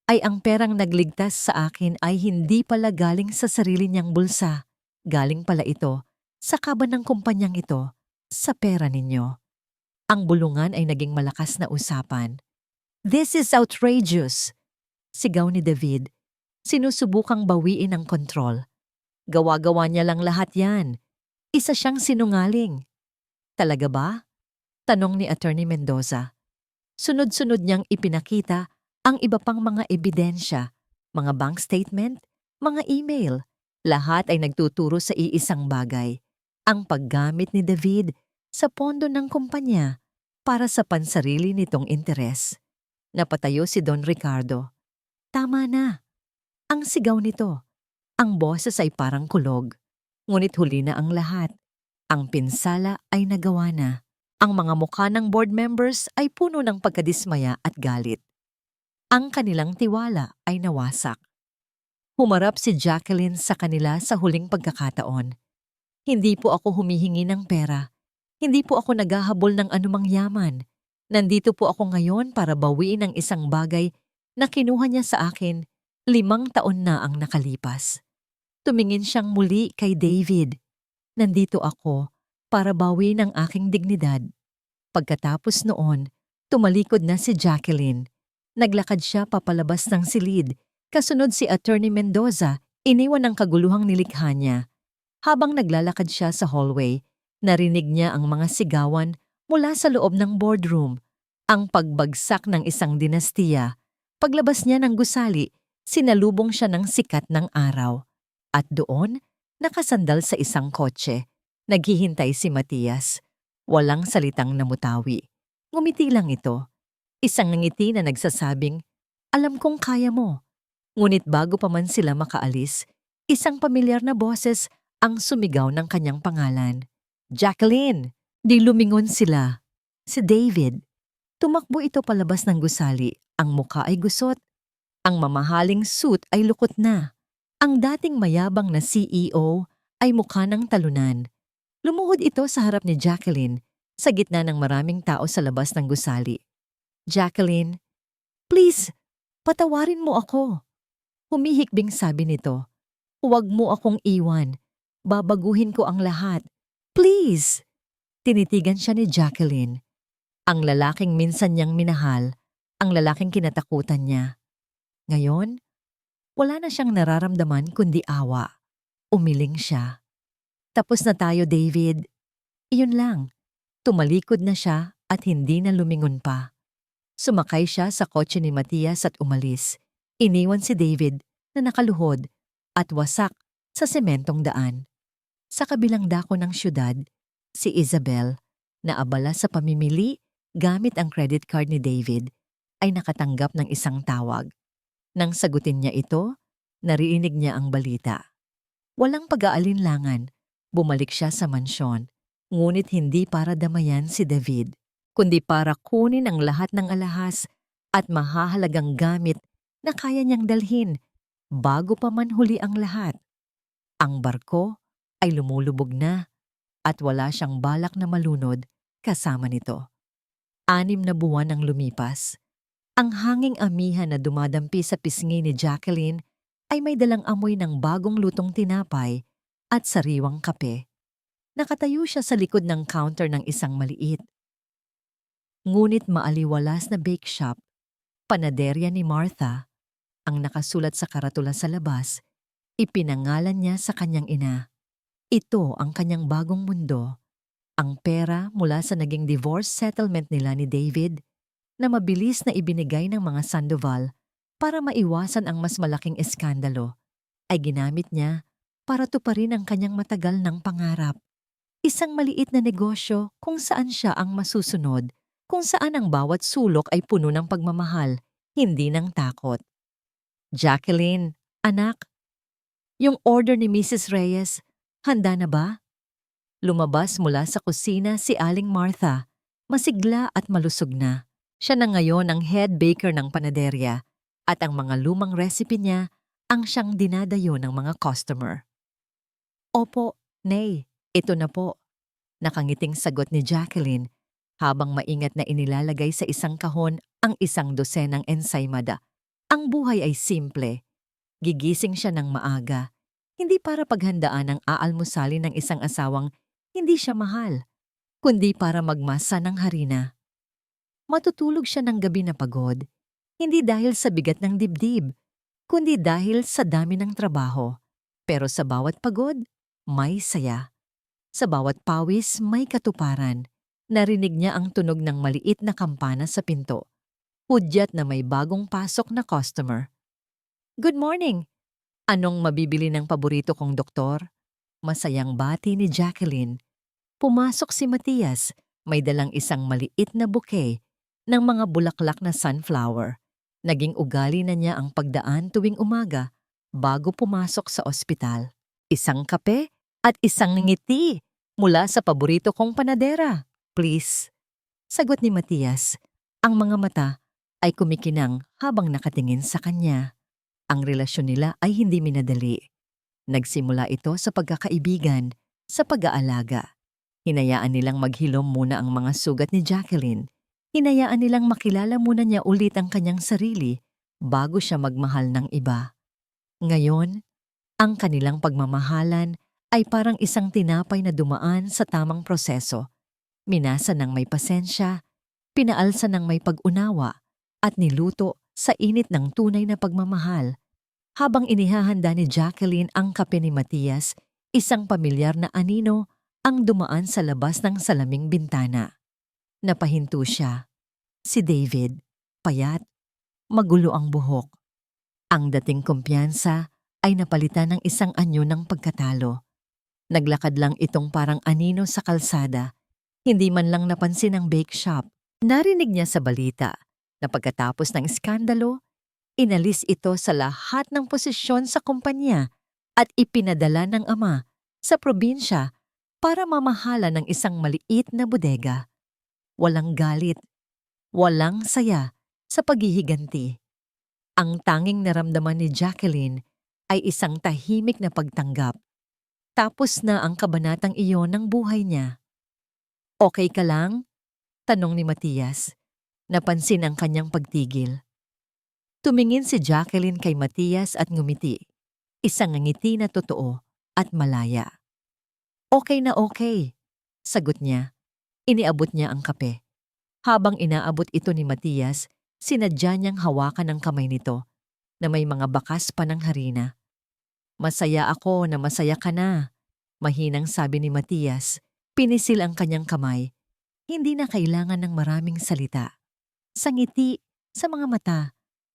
ay ang perang nagligtas sa akin ay hindi pala galing sa sarili niyang bulsa. Galing pala ito sa kaban ng kumpanyang ito, sa pera ninyo. Ang bulungan ay naging malakas na usapan. This is outrageous! Sigaw ni David. Sinusubukang bawiin ang kontrol. Gawa-gawa niya lang lahat yan. Isa siyang sinungaling. Talaga ba? Tanong ni Attorney Mendoza. Sunod-sunod niyang ipinakita ang iba pang mga ebidensya, mga bank statement, mga email. Lahat ay nagtuturo sa iisang bagay, ang paggamit ni David sa pondo ng kumpanya para sa pansarili nitong interes. Napatayo si Don Ricardo. Tama na. Ang sigaw nito. Ang boses ay parang kulog. Ngunit huli na ang lahat. Ang pinsala ay nagawa na. Ang mga mukha ng board members ay puno ng pagkadismaya at galit. Ang kanilang tiwala ay nawasak. Humarap si Jacqueline sa kanila sa huling pagkakataon. Hindi po ako humihingi ng pera. Hindi po ako naghahabol ng anumang yaman. Nandito po ako ngayon para bawiin ang isang bagay na kinuha niya sa akin 5 taon na ang nakalipas. Tumingin siyang muli kay David. Nandito ako para bawiin ang aking dignidad. Pagkatapos noon, tumalikod na si Jacqueline. Naglakad siya papalabas ng silid. Kasunod si Attorney Mendoza, iniwan ang kaguluhang nilikha niya. Habang naglalakad siya sa hallway, narinig niya ang mga sigawan mula sa loob ng boardroom. Ang pagbagsak ng isang dinastiya. Paglabas niya ng gusali, sinalubong siya ng sikat ng araw. At doon, nakasandal sa isang kotse. Naghihintay si Matias. Walang salitang namutawi. Ngumiti lang ito. Isang ngiti na nagsasabing, alam kong kaya mo. Ngunit bago pa man sila makaalis, isang pamilyar na boses ang sumigaw ng kanyang pangalan. Jacqueline! Di lumingon sila. Si David. Tumakbo ito palabas ng gusali. Ang muka ay gusot. Ang mamahaling suit ay lukot na. Ang dating mayabang na CEO ay mukha ng talunan. Lumuhod ito sa harap ni Jacqueline sa gitna ng maraming tao sa labas ng gusali. Jacqueline, please, patawarin mo ako. Humihikbing sabi nito. Huwag mo akong iwan. Babaguhin ko ang lahat. Please! Tinitigan siya ni Jacqueline. Ang lalaking minsan niyang minahal, ang lalaking kinatakutan niya. Ngayon, wala na siyang nararamdaman kundi awa. Umiling siya. Tapos na tayo, David. Iyon lang. Tumalikod na siya at hindi na lumingon pa. Sumakay siya sa kotse ni Matias at umalis. Iniwan si David na nakaluhod at wasak sa sementong daan. Sa kabilang dako ng syudad, si Isabel, na abala sa pamimili gamit ang credit card ni David, ay nakatanggap ng isang tawag. Nang sagutin niya ito, narinig niya ang balita. Walang pag-aalinlangan, bumalik siya sa mansyon, ngunit hindi para damayan si David, kundi para kunin ang lahat ng alahas at mahahalagang gamit na kaya niyang dalhin bago pa man huli ang lahat. Ang barko ay lumulubog na at wala siyang balak na malunod kasama nito. 6 na buwan ang lumipas. Ang hanging amihan na dumadampi sa pisngi ni Jacqueline ay may dalang amoy ng bagong lutong tinapay at sariwang kape. Nakatayo siya sa likod ng counter ng isang maliit, ngunit maaliwalas na bake shop, panaderya ni Martha, ang nakasulat sa karatula sa labas. Ipinangalan niya sa kanyang ina. Ito ang kanyang bagong mundo, ang pera mula sa naging divorce settlement nila ni David na mabilis na ibinigay ng mga Sandoval para maiwasan ang mas malaking eskandalo, ay ginamit niya para tuparin ang kanyang matagal ng pangarap. Isang maliit na negosyo kung saan siya ang masusunod, kung saan ang bawat sulok ay puno ng pagmamahal, hindi ng takot. Jacqueline, anak, yung order ni Mrs. Reyes, handa na ba? Lumabas mula sa kusina si Aling Martha, masigla at malusog na. Siya na ngayon ang head baker ng panaderya at ang mga lumang recipe niya ang siyang dinadayo ng mga customer. Opo, Nay, ito na po. Nakangiting sagot ni Jacqueline habang maingat na inilalagay sa isang kahon ang 1 dosenang ensaymada. Ang buhay ay simple. Gigising siya ng maaga, hindi para paghandaan ang aalmusalin ng isang asawang hindi siya mahal, kundi para magmasa ng harina. Matutulog siya ng gabi na pagod, hindi dahil sa bigat ng dibdib, kundi dahil sa dami ng trabaho. Pero sa bawat pagod, may saya. Sa bawat pawis, may katuparan. Narinig niya ang tunog ng maliit na kampana sa pinto. Hudyat na may bagong pasok na customer. Good morning! Anong mabibili ng paborito kong doktor? Masayang bati ni Jacqueline. Pumasok si Matias, may dalang isang maliit na bouquet ng mga bulaklak na sunflower. Naging ugali na niya ang pagdaan tuwing umaga bago pumasok sa ospital. 1 kape at 1 ngiti mula sa paborito kong panadera. Please. Sagot ni Matias. Ang mga mata ay kumikinang habang nakatingin sa kanya. Ang relasyon nila ay hindi minadali. Nagsimula ito sa pagkakaibigan, sa pag-aalaga. Hinayaan nilang maghilom muna ang mga sugat ni Jacqueline. Hinayaan nilang makilala muna niya ulit ang kanyang sarili bago siya magmahal ng iba. Ngayon, ang kanilang pagmamahalan ay parang isang tinapay na dumaan sa tamang proseso. Minasa ng may pasensya, pinaalsa ng may pag-unawa, at niluto sa init ng tunay na pagmamahal. Habang inihahanda ni Jacqueline ang kape ni Matias, isang pamilyar na anino ang dumaan sa labas ng salaming bintana. Napahinto siya. Si David, payat, magulo ang buhok. Ang dating kumpiyansa ay napalitan ng isang anyo ng pagkatalo. Naglakad lang itong parang anino sa kalsada, hindi man lang napansin ang bake shop. Narinig niya sa balita na pagkatapos ng iskandalo, inalis ito sa lahat ng posisyon sa kumpanya at ipinadala ng ama sa probinsya para mamahala ng isang maliit na bodega. Walang galit, walang saya sa paghihiganti. Ang tanging naramdaman ni Jacqueline ay isang tahimik na pagtanggap. Tapos na ang kabanatang iyon ng buhay niya. Okay ka lang? Tanong ni Matias. Napansin ang kanyang pagtigil. Tumingin si Jacqueline kay Matias at ngumiti. Isang ngiti na totoo at malaya. Okay na okay, sagot niya. Iniabot niya ang kape. Habang inaabot ito ni Matias, sinadya niyang hawakan ang kamay nito na may mga bakas pa ng harina. Masaya ako na masaya ka na, mahinang sabi ni Matias. Pinisil ang kanyang kamay. Hindi na kailangan ng maraming salita. sa ngiti, sa mga mata,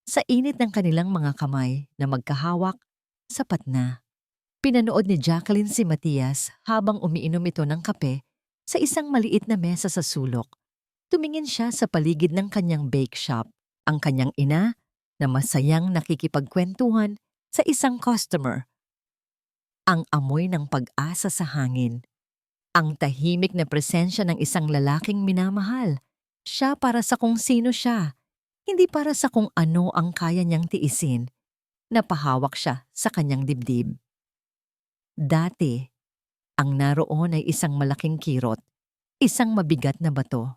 sa init ng kanilang mga kamay na magkahawak, sapat na. Pinanood ni Jacqueline si Matias habang umiinom ito ng kape sa isang maliit na mesa sa sulok. Tumingin siya sa paligid ng kanyang bake shop, ang kanyang ina na masayang nakikipagkwentuhan sa isang customer. Ang amoy ng pag-asa sa hangin. Ang tahimik na presensya ng isang lalaking minamahal. Siya para sa kung sino siya, hindi para sa kung ano ang kaya niyang tiisin. Napahawak siya sa kanyang dibdib. Dati, ang naroon ay isang malaking kirot, isang mabigat na bato.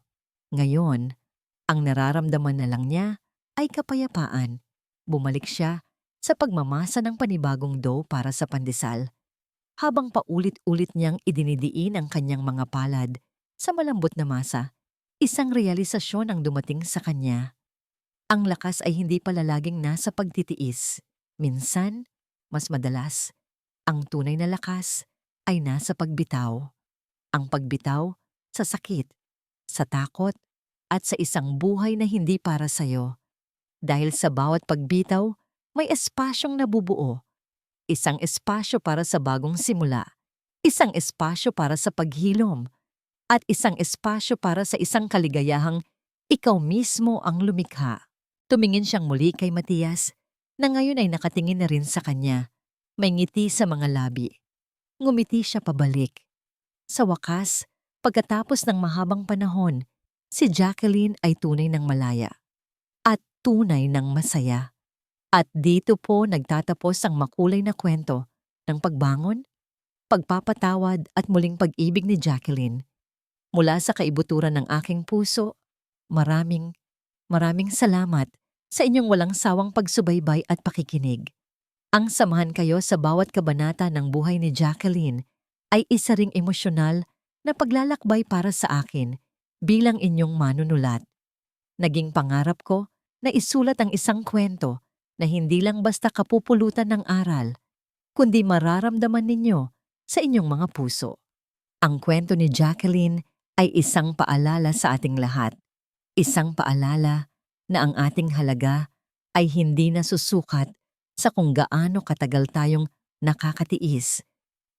Ngayon, ang nararamdaman na lang niya ay kapayapaan. Bumalik siya sa pagmamasa ng panibagong dough para sa pandesal. Habang paulit-ulit niyang idinidiin ang kanyang mga palad sa malambot na masa, isang realisasyon ang dumating sa kanya. Ang lakas ay hindi pala laging nasa pagtitiis. Minsan, mas madalas, ang tunay na lakas ay nasa pagbitaw. Ang pagbitaw sa sakit, sa takot, at sa isang buhay na hindi para sa'yo. Dahil sa bawat pagbitaw, may espasyong nabubuo. Isang espasyo para sa bagong simula, isang espasyo para sa paghilom, at isang espasyo para sa isang kaligayahang ikaw mismo ang lumikha. Tumingin siyang muli kay Matias, na ngayon ay nakatingin na rin sa kanya. May ngiti sa mga labi. Ngumiti siya pabalik. Sa wakas, pagkatapos ng mahabang panahon, si Jacqueline ay tunay ng malaya. At tunay ng masaya. At dito po nagtatapos ang makulay na kwento ng pagbangon, pagpapatawad at muling pag-ibig ni Jacqueline. Mula sa kaibuturan ng aking puso, maraming salamat sa inyong walang sawang pagsubaybay at pakikinig. Ang samahan kayo sa bawat kabanata ng buhay ni Jacqueline ay isa ring emosyonal na paglalakbay para sa akin bilang inyong manunulat. Naging pangarap ko na isulat ang isang kwento na hindi lang basta kapupulutan ng aral, kundi mararamdaman ninyo sa inyong mga puso. Ang kwento ni Jacqueline ay isang paalala sa ating lahat. Isang paalala na ang ating halaga ay hindi nasusukat sa kung gaano katagal tayong nakakatiis,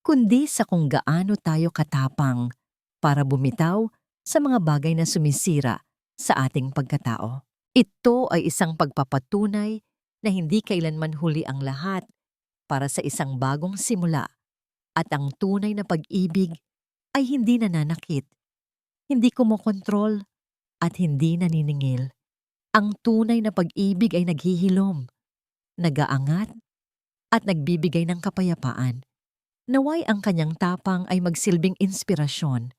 kundi sa kung gaano tayo katapang para bumitaw sa mga bagay na sumisira sa ating pagkatao. Ito ay isang pagpapatunay na hindi kailanman huli ang lahat para sa isang bagong simula at ang tunay na pag-ibig ay hindi nananakit, hindi kumokontrol at hindi naniningil. Ang tunay na pag-ibig ay naghihilom, nagaangat at nagbibigay ng kapayapaan. Naway ang kanyang tapang ay magsilbing inspirasyon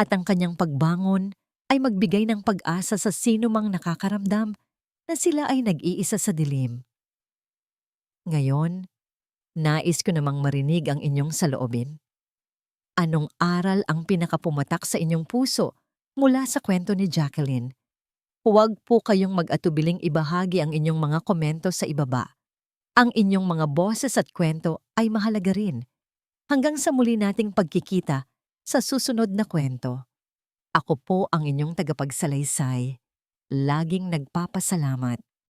at ang kanyang pagbangon ay magbigay ng pag-asa sa sino mang nakakaramdam na sila ay nag-iisa sa dilim. Ngayon, nais ko namang marinig ang inyong saloobin. Anong aral ang pinakapumatak sa inyong puso mula sa kwento ni Jacqueline? Huwag po kayong mag-atubiling ibahagi ang inyong mga komento sa ibaba. Ang inyong mga boses at kwento ay mahalaga rin. Hanggang sa muli nating pagkikita sa susunod na kwento. Ako po ang inyong tagapagsalaysay. Laging nagpapasalamat.